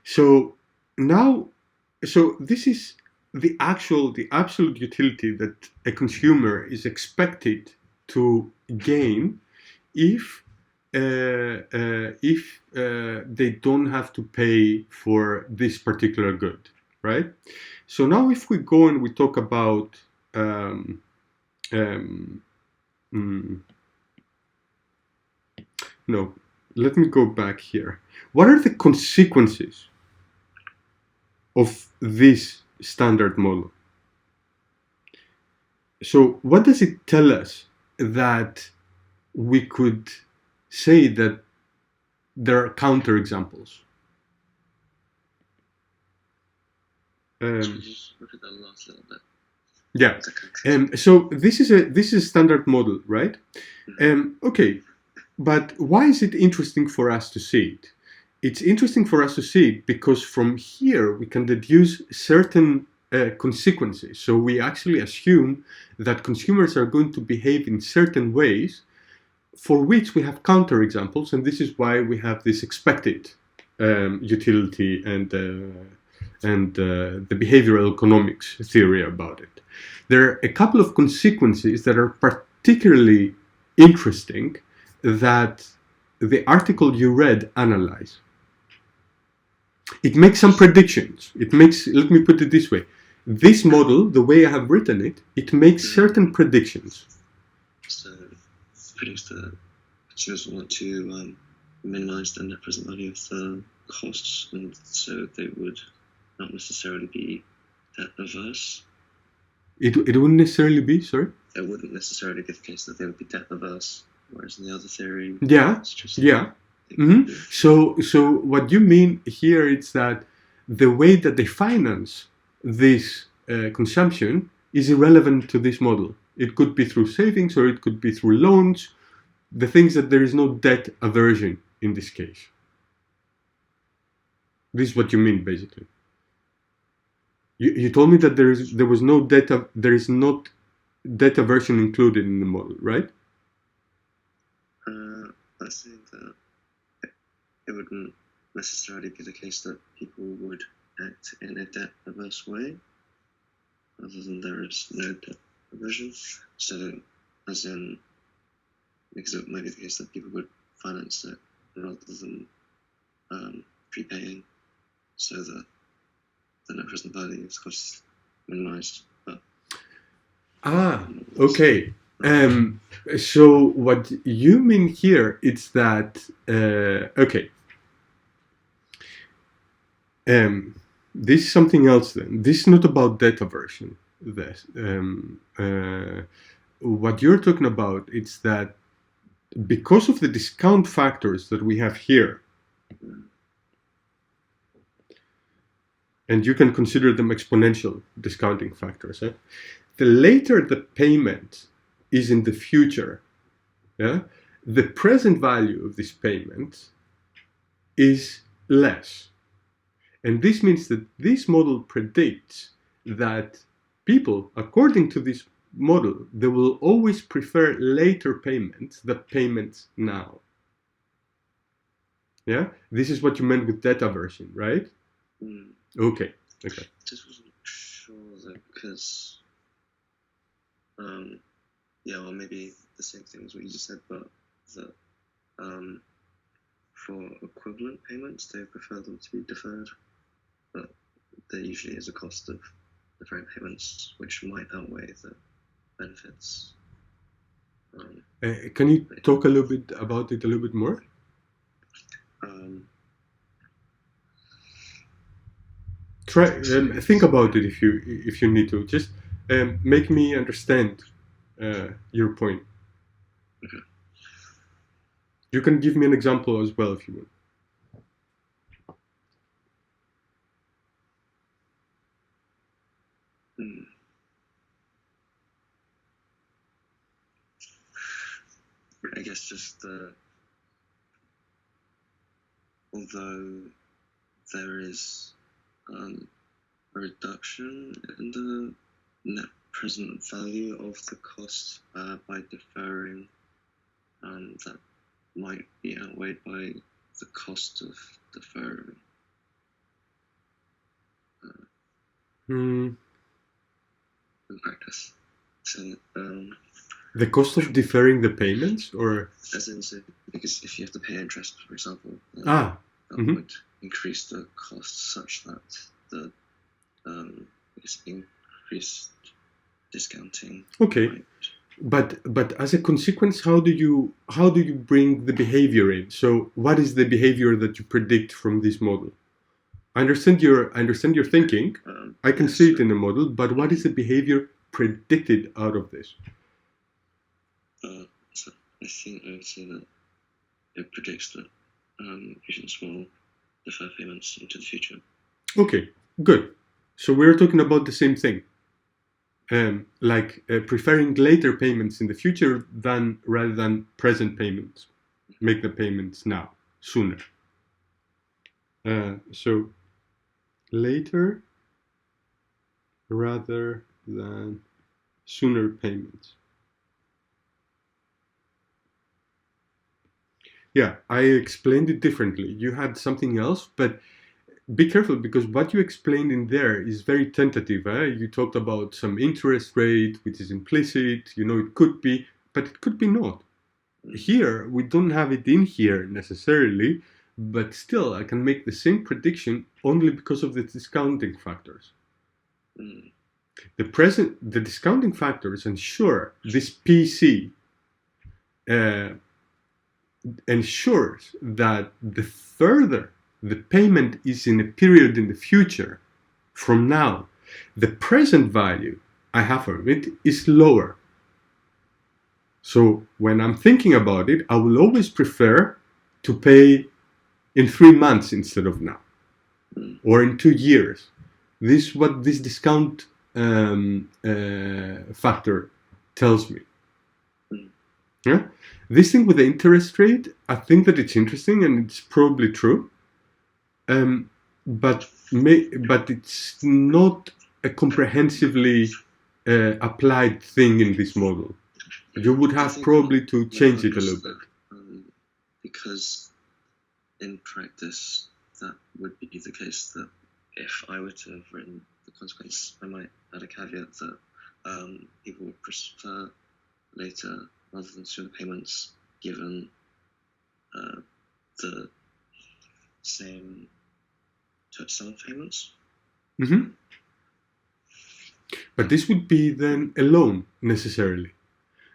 [SPEAKER 1] So now, so this is the absolute utility that a consumer is expected to gain if they don't have to pay for this particular good, right? So now if we go and we talk about no, let me go back here. What are the consequences of this standard model? So what does it tell us that we could say that there are counterexamples?
[SPEAKER 2] Just look at the last little bit.
[SPEAKER 1] Yeah. So this is a standard model, right? Okay, but why is it interesting for us to see it? It's interesting for us to see it because from here we can deduce certain consequences. So we actually assume that consumers are going to behave in certain ways for which we have counterexamples, and this is why we have this expected utility and the behavioral economics theory about it. There are a couple of consequences that are particularly interesting that the article you read analyze. It makes some predictions. Let me put it this way. This model, the way I have written it, it makes certain predictions.
[SPEAKER 2] So it predicts that consumers want to minimize the net present value of the costs, and so they would not necessarily be debt averse.
[SPEAKER 1] It wouldn't necessarily be, sorry?
[SPEAKER 2] It wouldn't necessarily be the case that they would be debt averse, whereas in the other theory,
[SPEAKER 1] yeah. Mm-hmm. So what you mean here is that the way that they finance this consumption is irrelevant to this model. It could be through savings or it could be through loans. The things that there is no debt aversion in this case. This is what you mean, basically. You told me that there is not debt aversion included in the model, right?
[SPEAKER 2] I think that it wouldn't necessarily be the case that people would act in a debt averse way, other than there is no debt aversion. So, as in, because it might be the case that people would finance it rather than prepaying, so that the net present value of the cost is minimized. But
[SPEAKER 1] okay. So what you mean here is that okay. This is something else then. This is not about debt aversion. This what you're talking about is that because of the discount factors that we have here, and you can consider them exponential discounting factors, the later the payment is in the future, the present value of this payment is less. And this means that this model predicts that people, according to this model, they will always prefer later payments than payments now. Yeah? This is what you meant with debt aversion, right? Okay.
[SPEAKER 2] I just wasn't sure that because, or maybe the same thing as what you just said, but that for equivalent payments, they prefer them to be deferred, but there usually is a cost of deferring payments, which might outweigh the benefits.
[SPEAKER 1] Can you talk a little bit about it a little bit more? try think about it if you need to. Just make me understand your point.
[SPEAKER 2] Okay.
[SPEAKER 1] You can give me an example as well if you want.
[SPEAKER 2] I guess just although there is a reduction in the net present value of the cost by deferring, that might be outweighed by the cost of deferring. In practice. So,
[SPEAKER 1] the cost of deferring the payments, or
[SPEAKER 2] as in, so, because if you have to pay interest, for example,
[SPEAKER 1] that
[SPEAKER 2] would increase the cost such that the increased discounting.
[SPEAKER 1] Okay, but as a consequence, how do you bring the behavior in? So, what is the behavior that you predict from this model? I understand your thinking. I can see it in the model, but what is the behavior predicted out of this?
[SPEAKER 2] So I think I would say that it predicts that patients will defer payments into the future.
[SPEAKER 1] Okay, good. So we're talking about the same thing. Preferring later payments in the future rather than present payments. Make the payments now, sooner. So later rather than sooner payments. Yeah, I explained it differently. You had something else, but be careful because what you explained in there is very tentative. You talked about some interest rate, which is implicit. It could be, but it could be not. Here, we don't have it in here necessarily, but still, I can make the same prediction only because of the discounting factors. The discounting factors ensure this PC ensures that the further the payment is in a period in the future from now, the present value I have of it is lower. So when I'm thinking about it, I will always prefer to pay in 3 months instead of now, or in 2 years. This is what this discount factor tells me. Yeah? This thing with the interest rate, I think that it's interesting and it's probably true, but it's not a comprehensively applied thing in this model. You would have probably to change it a little bit.
[SPEAKER 2] Because in practice, that would be the case that if I were to have written the consequence, I might add a caveat that people would prefer later rather than sooner payments, given the same sum of payments.
[SPEAKER 1] Mm-hmm. But this would be then a loan necessarily.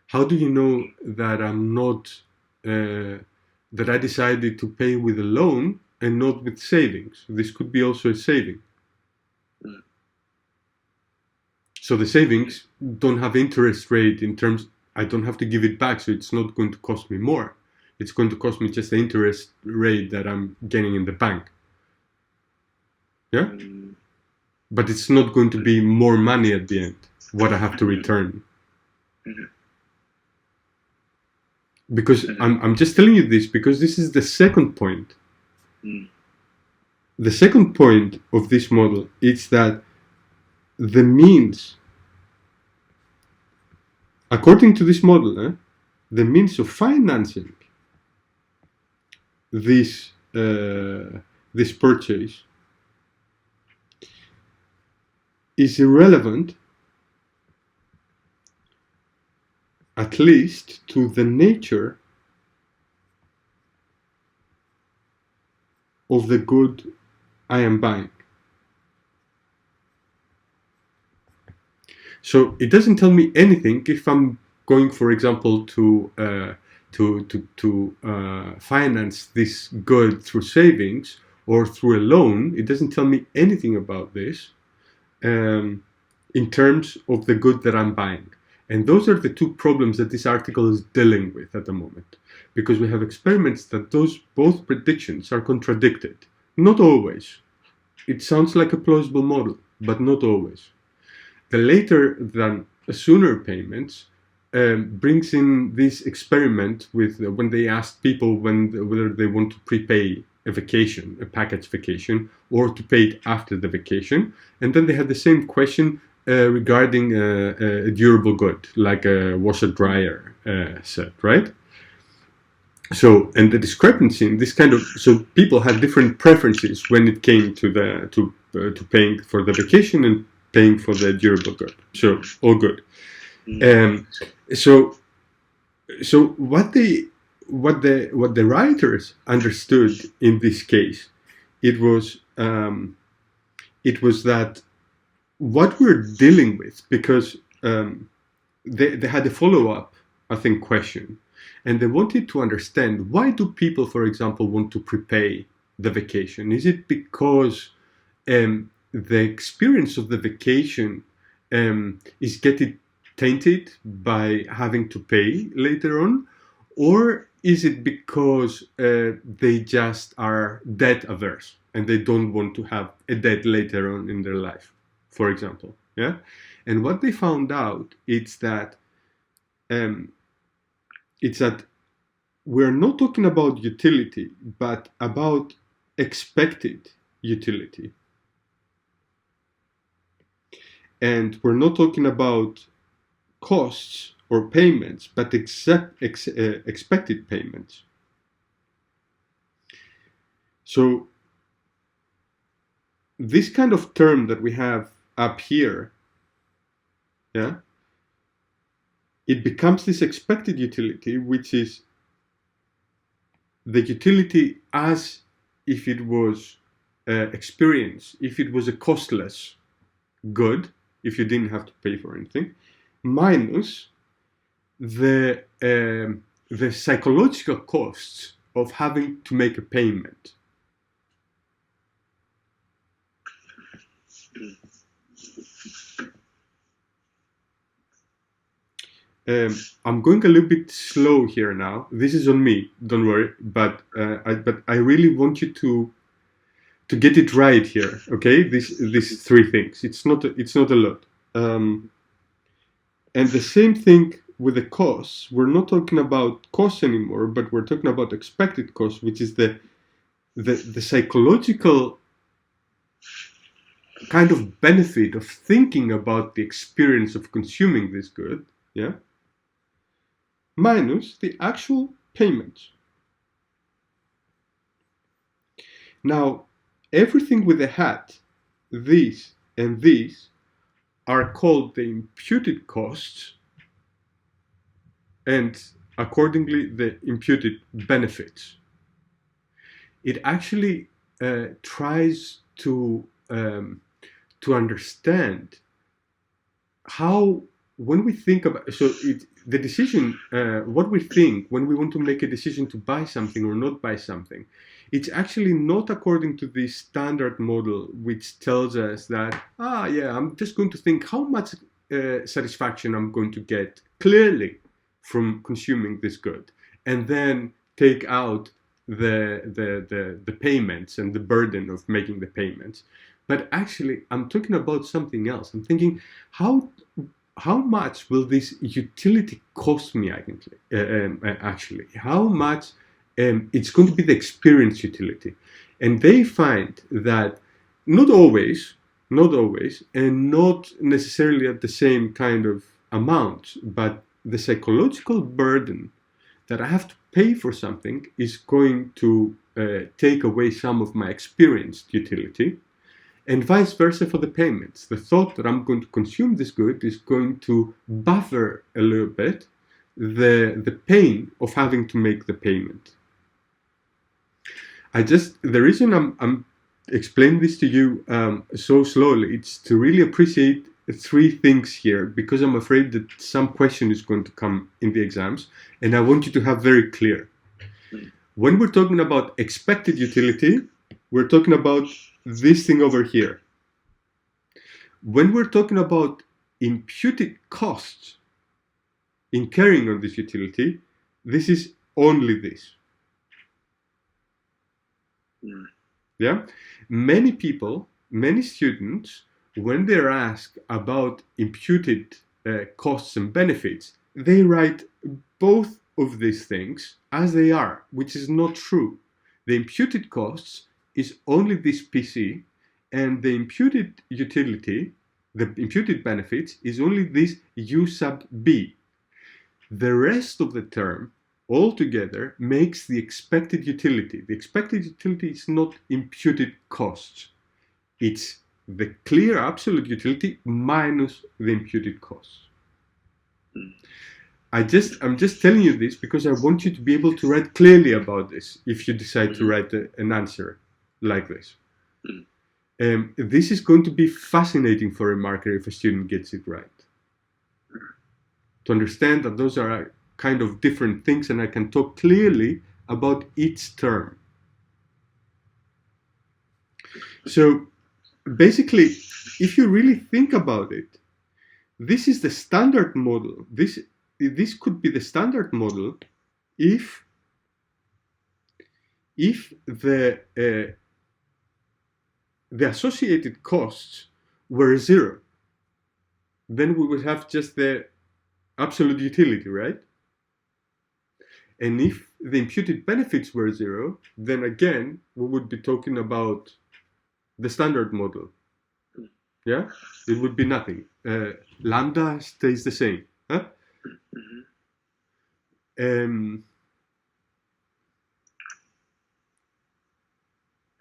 [SPEAKER 1] How do you know that I'm not that I decided to pay with a loan and not with savings? This could be also a saving. So the savings don't have interest rate in terms. I don't have to give it back, so it's not going to cost me more. It's going to cost me just the interest rate that I'm getting in the bank. Yeah? But it's not going to be more money at the end, what I have to return. Because I'm just telling you this because this is the second point. The second point of this model is that the means, according to this model, the means of financing this purchase is irrelevant, at least to the nature of the good I am buying. So it doesn't tell me anything if I'm going, for example, to finance this good through savings, or through a loan. It doesn't tell me anything about this in terms of the good that I'm buying. And those are the two problems that this article is dealing with at the moment, because we have experiments that those both predictions are contradicted. Not always. It sounds like a plausible model, but not always. The later than sooner payments brings in this experiment with when they asked people whether they want to prepay a vacation, a package vacation, or to pay it after the vacation. And then they had the same question regarding a durable good, like a washer dryer set, right? So, and the discrepancy in this kind of, so people had different preferences when it came to to paying for the vacation and paying for the durable good. So, all good. So what the writers understood in this case, it was that what we're dealing with, because they had a follow-up, I think, question, and they wanted to understand, why do people, for example, want to prepay the vacation? Is it because the experience of the vacation is getting tainted by having to pay later on, or is it because they just are debt averse and they don't want to have a debt later on in their life, for example? Yeah, and what they found out is that we're not talking about utility, but about expected utility, and we're not talking about costs or payments, but expected payments. So this kind of term that we have up here, yeah, it becomes this expected utility, which is the utility as if it was experience, if it was a costless good, if you didn't have to pay for anything, minus the psychological costs of having to make a payment. I'm going a little bit slow here now. This is on me, don't worry. But I really want you to get it right here. Okay, these three things. It's not a lot. And the same thing with the costs. We're not talking about costs anymore, but we're talking about expected costs, which is the psychological kind of benefit of thinking about the experience of consuming this good, yeah, minus the actual payment. Now, everything with a hat, these and these, are called the imputed costs, and accordingly the imputed benefits. It actually tries to understand how, when we think about, the decision, what we think when we want to make a decision to buy something or not buy something, it's actually not according to the standard model, which tells us that, I'm just going to think how much satisfaction I'm going to get clearly from consuming this good, and then take out the payments and the burden of making the payments. But actually, I'm talking about something else. I'm thinking, how much will this utility cost me actually? How much it's going to be the experience utility? And they find that not always, and not necessarily at the same kind of amount, but the psychological burden that I have to pay for something is going to take away some of my experienced utility, and vice versa for the payments. The thought that I'm going to consume this good is going to buffer a little bit the pain of having to make the payment. The reason I'm explaining this to you so slowly, it's to really appreciate three things here, because I'm afraid that some question is going to come in the exams, and I want you to have very clear. When we're talking about expected utility, we're talking about this thing over here. When we're talking about imputed costs incurring on this utility, this is only this. Yeah? Many people, many students, when they're asked about imputed costs and benefits, they write both of these things as they are, which is not true. The imputed costs is only this PC, and the imputed utility, the imputed benefits, is only this U sub B. The rest of the term altogether makes the expected utility. The expected utility is not imputed costs. It's the clear absolute utility minus the imputed costs. I'm just telling you this because I want you to be able to write clearly about this if you decide to write an answer like this. This is going to be fascinating for a marker if a student gets it right. To understand that those are kind of different things and I can talk clearly about each term. So basically, if you really think about it, this is the standard model. This could be the standard model if the associated costs were zero. Then we would have just the absolute utility, right? And if the imputed benefits were zero, then again, we would be talking about the standard model. Yeah? It would be nothing. Lambda stays the same. Huh?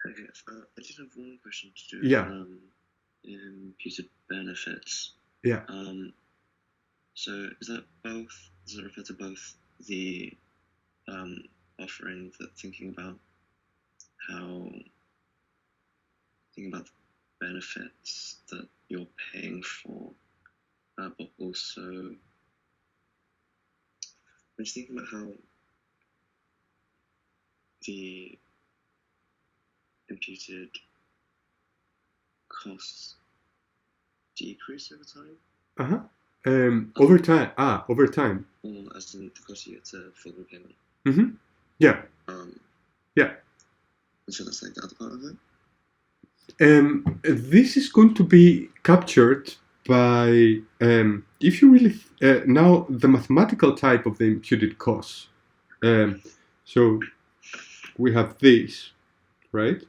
[SPEAKER 2] Okay, I just have one question to do.
[SPEAKER 1] Yeah.
[SPEAKER 2] Imputed benefits.
[SPEAKER 1] Yeah.
[SPEAKER 2] So does that refer to both the offering, that thinking about the benefits that you're paying for, but also I'm just thinking about how the imputed costs decrease over time?
[SPEAKER 1] Over time. Over time.
[SPEAKER 2] Or as in the cost you get to full repayment?
[SPEAKER 1] Yeah. Yeah.
[SPEAKER 2] So that's like the other part of it?
[SPEAKER 1] This is going to be captured by, if you really, now the mathematical type of the imputed costs. So we have this, right?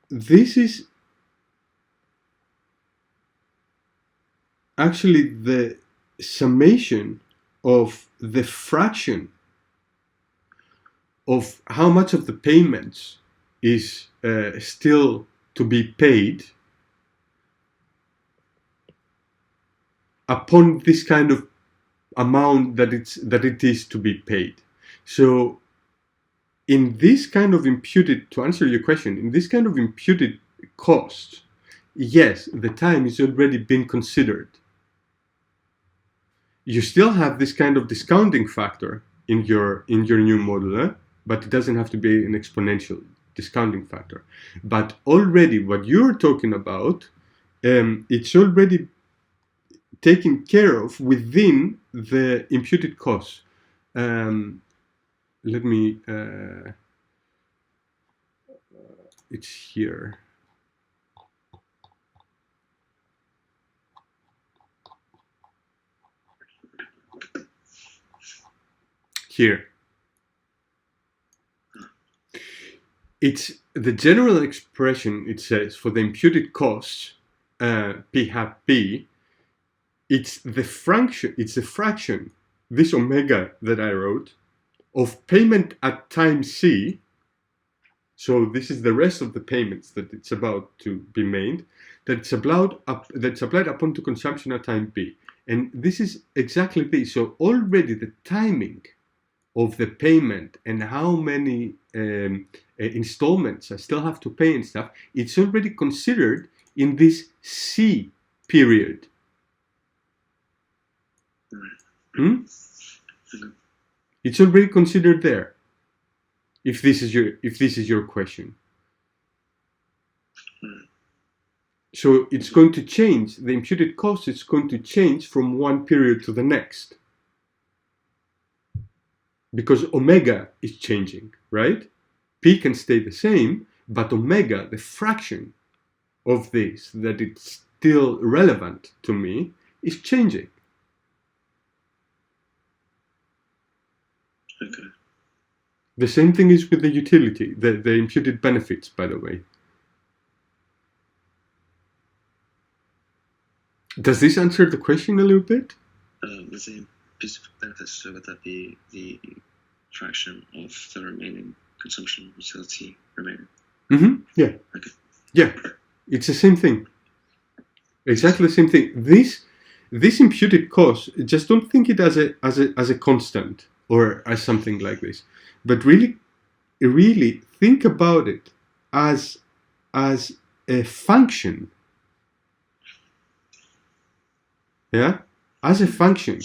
[SPEAKER 1] This is actually the summation of the fraction of how much of the payments is still to be paid upon this kind of amount that it is to be paid. So in this kind of imputed, to answer your question, in this kind of imputed cost, yes, the time is already been considered. You still have this kind of discounting factor in your new model, but it doesn't have to be an exponential discounting factor. But already what you're talking about, it's already taken care of within the imputed cost. Let me, it's here. Here. It's the general expression, it says, for the imputed costs, P hat P, it's the fraction, this omega that I wrote, of payment at time C. So this is the rest of the payments that it's about to be made, that's applied upon to consumption at time B. And this is exactly this. So already the timing of the payment and how many installments I still have to pay and stuff, it's already considered in this C period. It's already considered there. If this is your question. So it's going to change, the imputed cost is going to change from one period to the next. Because omega is changing, right? P can stay the same, but omega, the fraction of this, that it's still relevant to me, is changing.
[SPEAKER 2] Okay.
[SPEAKER 1] The same thing is with the utility, the imputed benefits, by the way. Does this answer the question a little bit?
[SPEAKER 2] The same piece of benefits, so would that be the fraction of the remaining consumption utility remaining?
[SPEAKER 1] Mm-hmm. Yeah.
[SPEAKER 2] Okay.
[SPEAKER 1] Yeah. It's the same thing. Exactly the same thing. This imputed cost, just don't think it as a constant or as something like this, but really think about it as a function. Yeah, as a function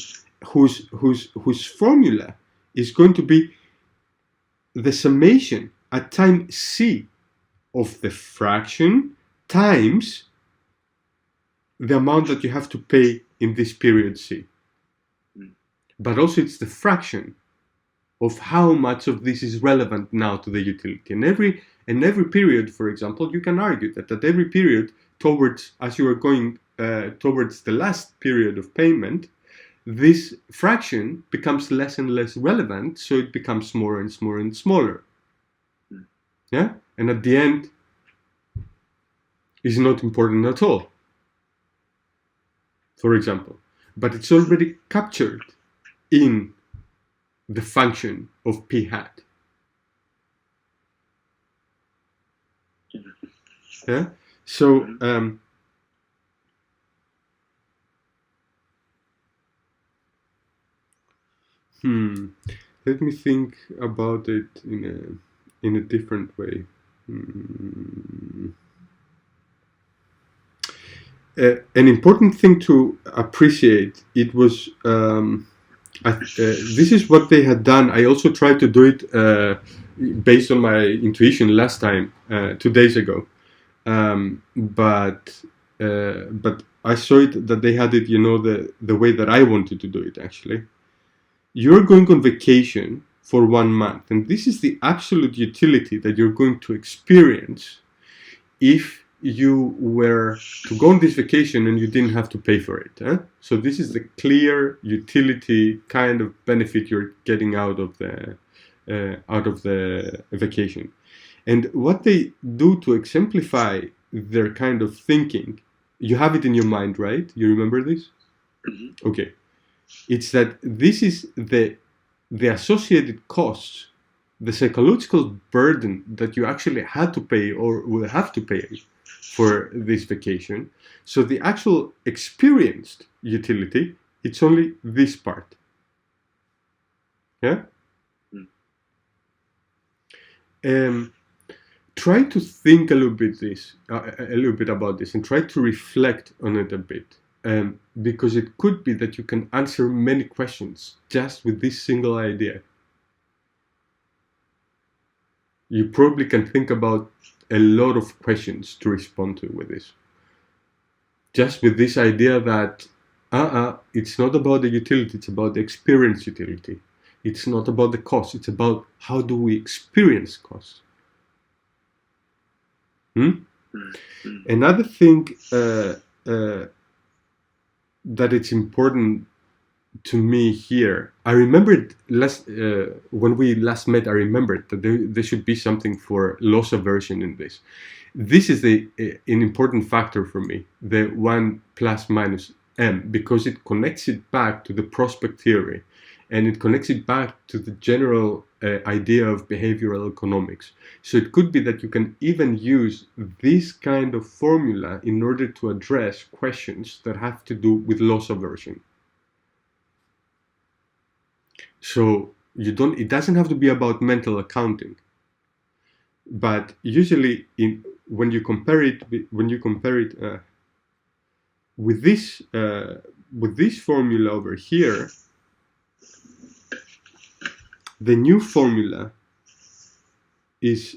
[SPEAKER 1] whose formula is going to be the summation at time c of the fraction times the amount that you have to pay in this period c. But also it's the fraction of how much of this is relevant now to the utility. And every period, for example, you can argue that at every period as you are going towards the last period of payment, this fraction becomes less and less relevant, so it becomes smaller and smaller and smaller. Yeah? And at the end, is not important at all, for example. But it's already captured in the function of p hat. Yeah? So, let me think about it in a different way. An important thing to appreciate, it was this is what they had done. I also tried to do it based on my intuition last time, 2 days ago, but I saw it that they had it, the way that I wanted to do it. Actually, you're going on vacation for 1 month, and this is the absolute utility that you're going to experience if you were to go on this vacation and you didn't have to pay for it. So this is the clear utility kind of benefit you're getting out of the vacation. And what they do to exemplify their kind of thinking, you have it in your mind, right? You remember this?
[SPEAKER 2] Mm-hmm.
[SPEAKER 1] Okay. It's that this is the associated costs, the psychological burden that you actually had to pay or will have to pay for this vacation. So the actual experienced utility, it's only this part. Yeah? Try to think a little bit about this, and try to reflect on it a bit. Because it could be that you can answer many questions just with this single idea. You probably can think about a lot of questions to respond to with this. Just with this idea that it's not about the utility, it's about the experience utility. It's not about the cost, it's about how do we experience cost. Another thing that it's important to me here, I remembered when we last met, I remembered that there should be something for loss aversion in this. This is an important factor for me, the 1 plus minus m, because it connects it back to the prospect theory, and it connects it back to the general idea of behavioral economics. So it could be that you can even use this kind of formula in order to address questions that have to do with loss aversion. So it doesn't have to be about mental accounting, but usually when you compare it with this formula over here, the new formula is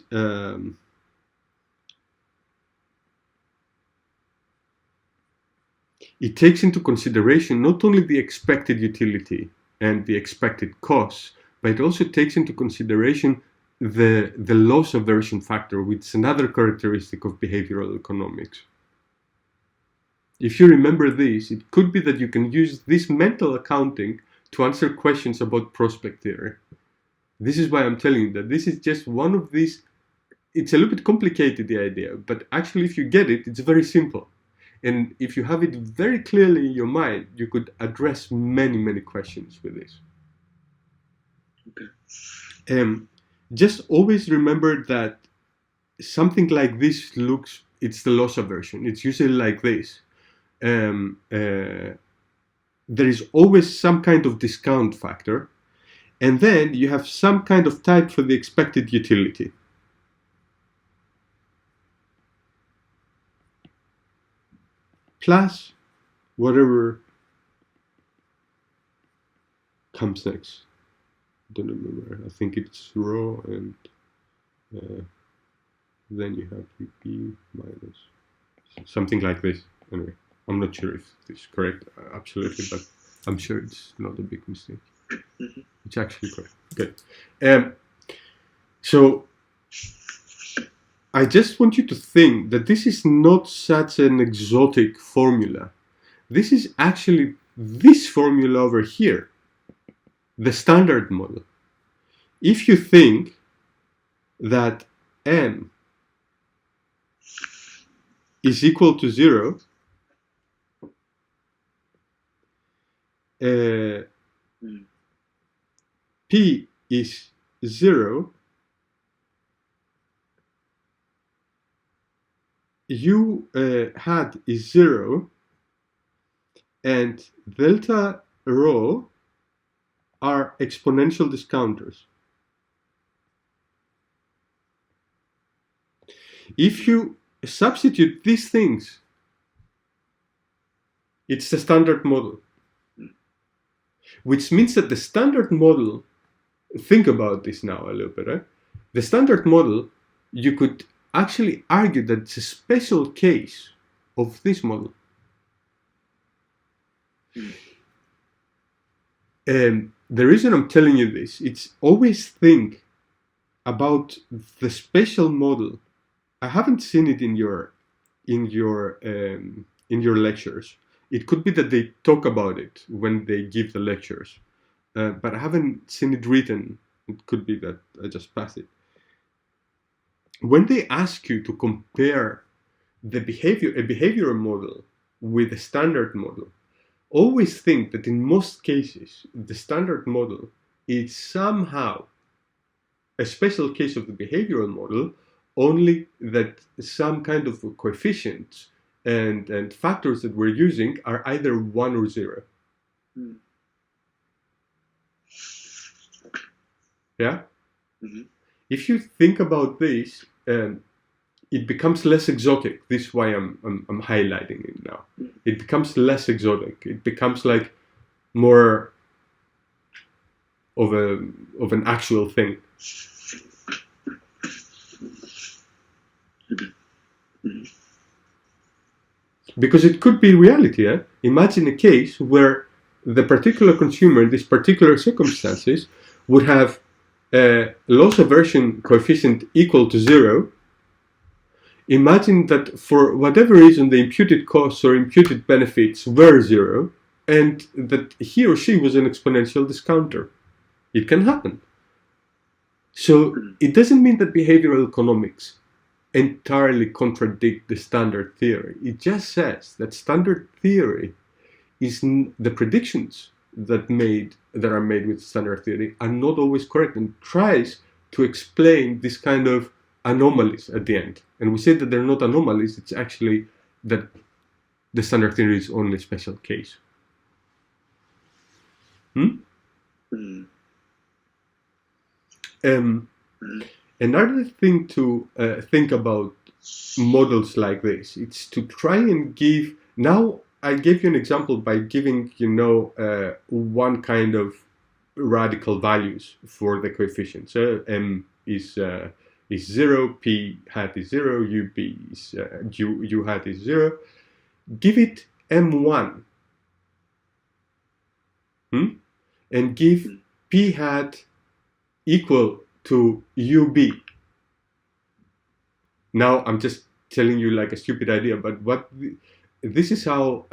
[SPEAKER 1] it takes into consideration not only the expected utility and the expected costs, but it also takes into consideration the loss aversion factor, which is another characteristic of behavioral economics. If you remember this, it could be that you can use this mental accounting to answer questions about prospect theory. This is why I'm telling you that this is just one of these. It's a little bit complicated, the idea, but actually if you get it, it's very simple. And if you have it very clearly in your mind, you could address many, many questions with this. Okay. Just always remember that something like this it's the loss aversion. It's usually like this. There is always some kind of discount factor, and then you have some kind of type for the expected utility. Plus whatever comes next. Don't remember. I think it's rho, and then you have VP minus something like this. Anyway, I'm not sure if this is correct absolutely, but I'm sure it's not a big mistake. It's actually correct. Good. So I just want you to think that this is not such an exotic formula. This is actually this formula over here, the standard model. If you think that m is equal to 0, p is 0, u hat is 0, and delta rho are exponential discounters. If you substitute these things, it's the standard model. Which means that the standard model, think about this now a little bit, right? The standard model, you could actually argue that it's a special case of this model. And the reason I'm telling you this, it's always think about the special model. I haven't seen it in your lectures. It could be that they talk about it when they give the lectures, but I haven't seen it written. It could be that I just passed it. When they ask you to compare a behavioral model with a standard model, always think that in most cases, the standard model is somehow a special case of the behavioral model, only that some kind of coefficients and factors that we're using are either 1 or 0. Yeah? Mm-hmm. If you think about this, it becomes less exotic. This is why I'm highlighting it now. It becomes less exotic. It becomes like more of an actual thing. Because it could be reality. Eh? Imagine a case where the particular consumer in these particular circumstances would have a loss aversion coefficient equal to 0. Imagine that for whatever reason the imputed costs or imputed benefits were 0, and that he or she was an exponential discounter. It can happen. So it doesn't mean that behavioral economics entirely contradict the standard theory. It just says that standard theory is the predictions that are made with standard theory are not always correct, and tries to explain this kind of anomalies at the end. And we say that they're not anomalies, it's actually that the standard theory is only a special case. Another thing to think about models like this, it's to try and give, now I gave you an example by giving, one kind of radical values for the coefficients. M is is 0, p hat is 0, ub is u hat is 0. Give it m1, and give p hat equal to ub. Now I'm just telling you like a stupid idea, but this is how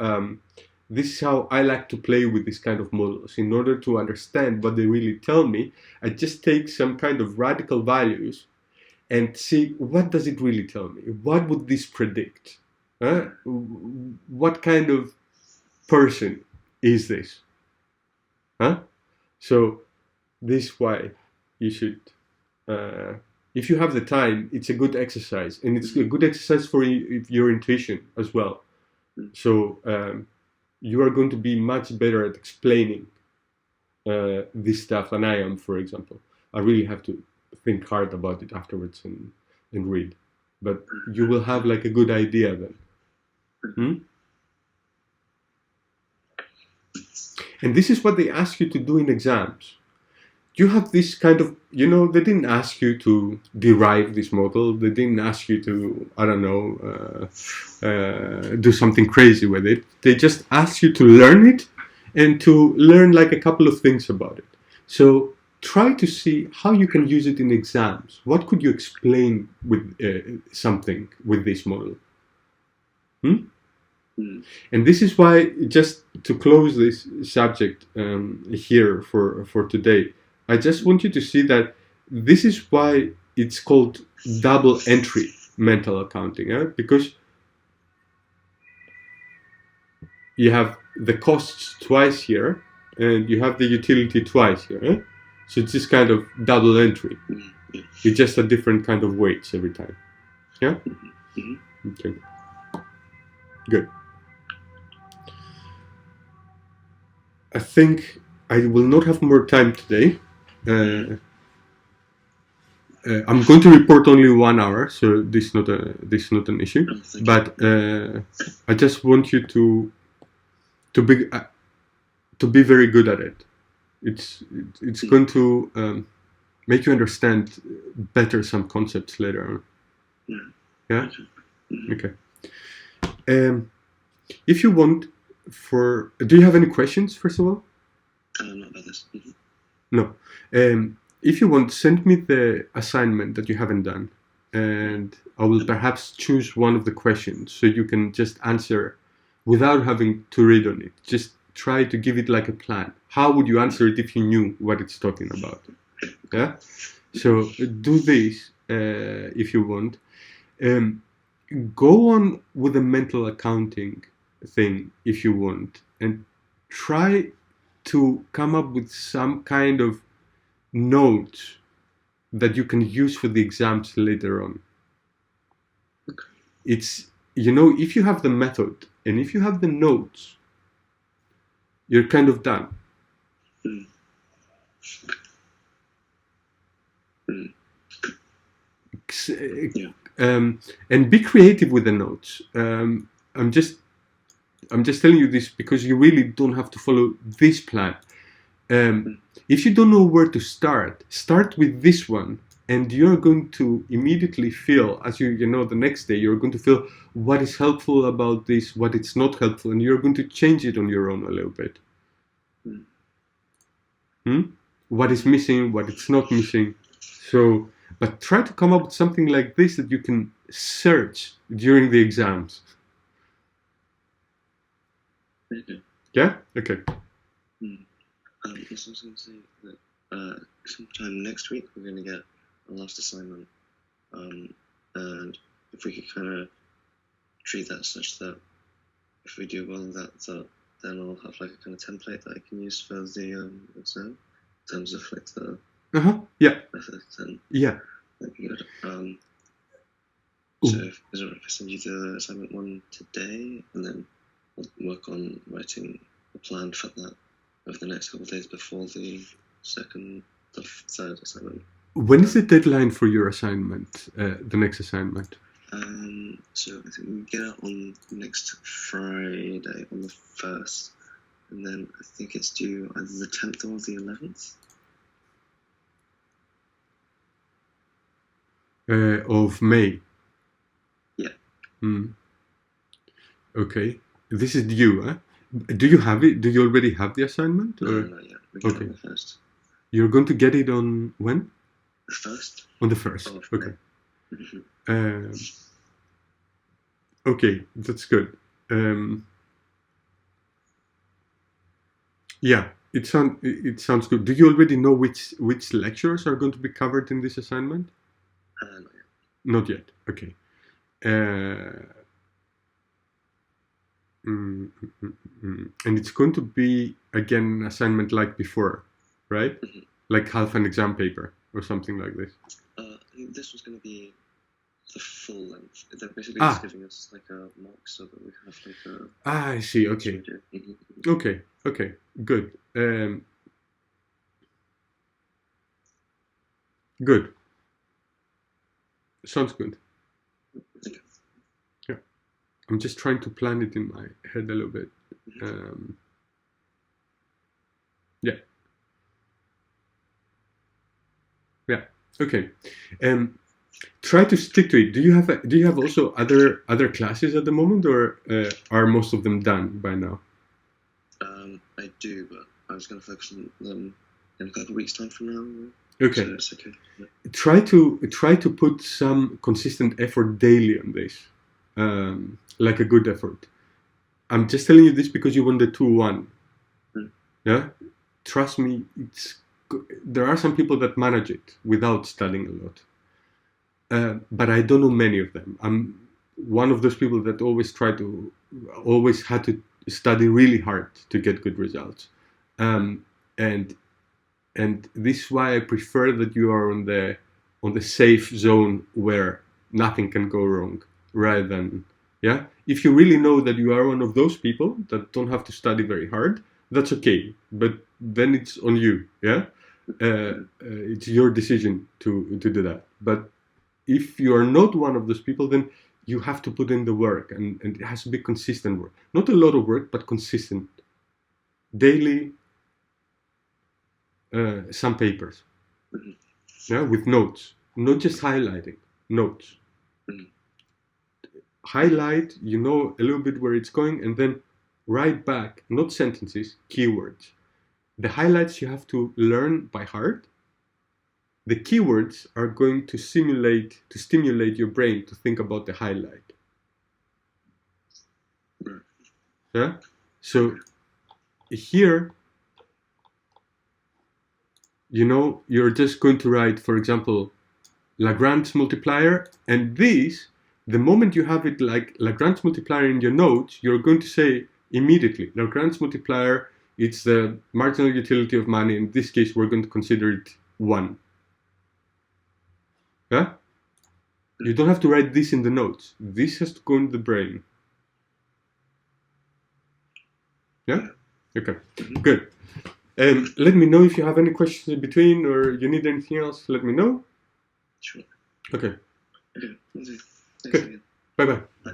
[SPEAKER 1] I like to play with this kind of models. In order to understand what they really tell me, I just take some kind of radical values and see what does it really tell me. What would this predict? What kind of person is this? So this is why you should. If you have the time, it's a good exercise, and it's a good exercise for your intuition as well. So you are going to be much better at explaining this stuff than I am, for example. I really have to think hard about it afterwards and read. But you will have like a good idea then. And this is what they ask you to do in exams. You have this kind of, they didn't ask you to derive this model. They didn't ask you to, I don't know, do something crazy with it. They just asked you to learn it and to learn like a couple of things about it. So try to see how you can use it in exams. What could you explain with something with this model? And this is why, just to close this subject here for today, I just want you to see that this is why it's called double entry mental accounting, because you have the costs twice here and you have the utility twice here. So it's this kind of double entry. It's just a different kind of weights every time. Yeah? Okay. Good. I think I will not have more time today. I'm going to report only 1 hour, so this is not an issue. But I just want you to be very good at it. It's going to make you understand better some concepts later on. Yeah. Okay. If you want, do you have any questions first of all?
[SPEAKER 2] Not about this.
[SPEAKER 1] No. If you want, send me the assignment that you haven't done, and I will perhaps choose one of the questions so you can just answer without having to read on it. Just try to give it like a plan. How would you answer it if you knew what it's talking about? Yeah. So do this if you want. Go on with the mental accounting thing if you want, and try to come up with some kind of notes that you can use for the exams later on. It's, if you have the method and if you have the notes, you're kind of done. And be creative with the notes. I'm just telling you this because you really don't have to follow this plan. If you don't know where to start with this one, and you're going to immediately feel, as the next day, you're going to feel what is helpful about this, what it's not helpful, and you're going to change it on your own a little bit. What is missing, what it's not missing. So, but try to come up with something like this that you can search during the exams. Yeah? Okay.
[SPEAKER 2] Yes, I was going to say that sometime next week we're going to get a last assignment, and if we could kind of treat that such that if we do well in that, then I'll have like a kind of template that I can use for the exam in terms of like the
[SPEAKER 1] yeah
[SPEAKER 2] methods, and
[SPEAKER 1] yeah,
[SPEAKER 2] that'd be good. So is it right if I send you the assignment one today, and then I'll work on writing a plan for that over the next couple of days before the third assignment.
[SPEAKER 1] When is the deadline for your assignment, the next assignment?
[SPEAKER 2] So I think we get it on next Friday, on the 1st, and then I think it's due either the 10th or the 11th.
[SPEAKER 1] Of May.
[SPEAKER 2] Yeah.
[SPEAKER 1] Okay. This is due, huh? Do you have it? Do you already have the assignment?
[SPEAKER 2] No, not yet. We're getting
[SPEAKER 1] okay.
[SPEAKER 2] on the 1st.
[SPEAKER 1] You're going to get it on when?
[SPEAKER 2] The 1st.
[SPEAKER 1] On the 1st. Okay.
[SPEAKER 2] Mm-hmm.
[SPEAKER 1] Okay, that's good. Yeah, it sounds good. Do you already know which lectures are going to be covered in this assignment?
[SPEAKER 2] Not yet.
[SPEAKER 1] Not yet. Okay. And it's going to be again an assignment like before, right?
[SPEAKER 2] Mm-hmm.
[SPEAKER 1] Like half an exam paper or something like this.
[SPEAKER 2] I think this was going to be the full length. They're basically just giving us like a mock so that we have like a.
[SPEAKER 1] I see. Okay. Okay. Okay. Good. Good. Sounds good. Yeah. I'm just trying to plan it in my head a little bit. Yeah. Yeah. Okay. Try to stick to it. Do you have also other classes at the moment, or are most of them done by now?
[SPEAKER 2] I do, but I was going to focus on them in a couple of weeks' time from now.
[SPEAKER 1] Okay.
[SPEAKER 2] So it's okay. Yeah.
[SPEAKER 1] Try to put some consistent effort daily on this, like a good effort. I'm just telling you this because you won the 2-1. Yeah. Trust me, there are some people that manage it without studying a lot. But I don't know many of them. I'm one of those people that always had to study really hard to get good results. And this is why I prefer that you are on the safe zone where nothing can go wrong, rather than, yeah. If you really know that you are one of those people that don't have to study very hard, that's okay. But then it's on you, yeah. It's your decision to do that. But if you are not one of those people, then you have to put in the work, and it has to be consistent work. Not a lot of work, but consistent. Daily, some papers. Yeah, with notes. Not just highlighting, notes. Highlight, you know a little bit where it's going, and then write back, not sentences, keywords. The highlights you have to learn by heart. The keywords are going to stimulate your brain to think about the highlight. Yeah? So here, you know, you're just going to write, for example, Lagrange multiplier, and this, the moment you have it like Lagrange multiplier in your notes, you're going to say immediately, Lagrange multiplier, it's the marginal utility of money. In this case, we're going to consider it 1. Yeah? You don't have to write this in the notes. This has to go in the brain. Yeah? Okay, good. Let me know if you have any questions in between, or you need anything else, let me know.
[SPEAKER 2] Sure.
[SPEAKER 1] Okay.
[SPEAKER 2] Okay.
[SPEAKER 1] Good. Bye-bye.
[SPEAKER 2] Bye.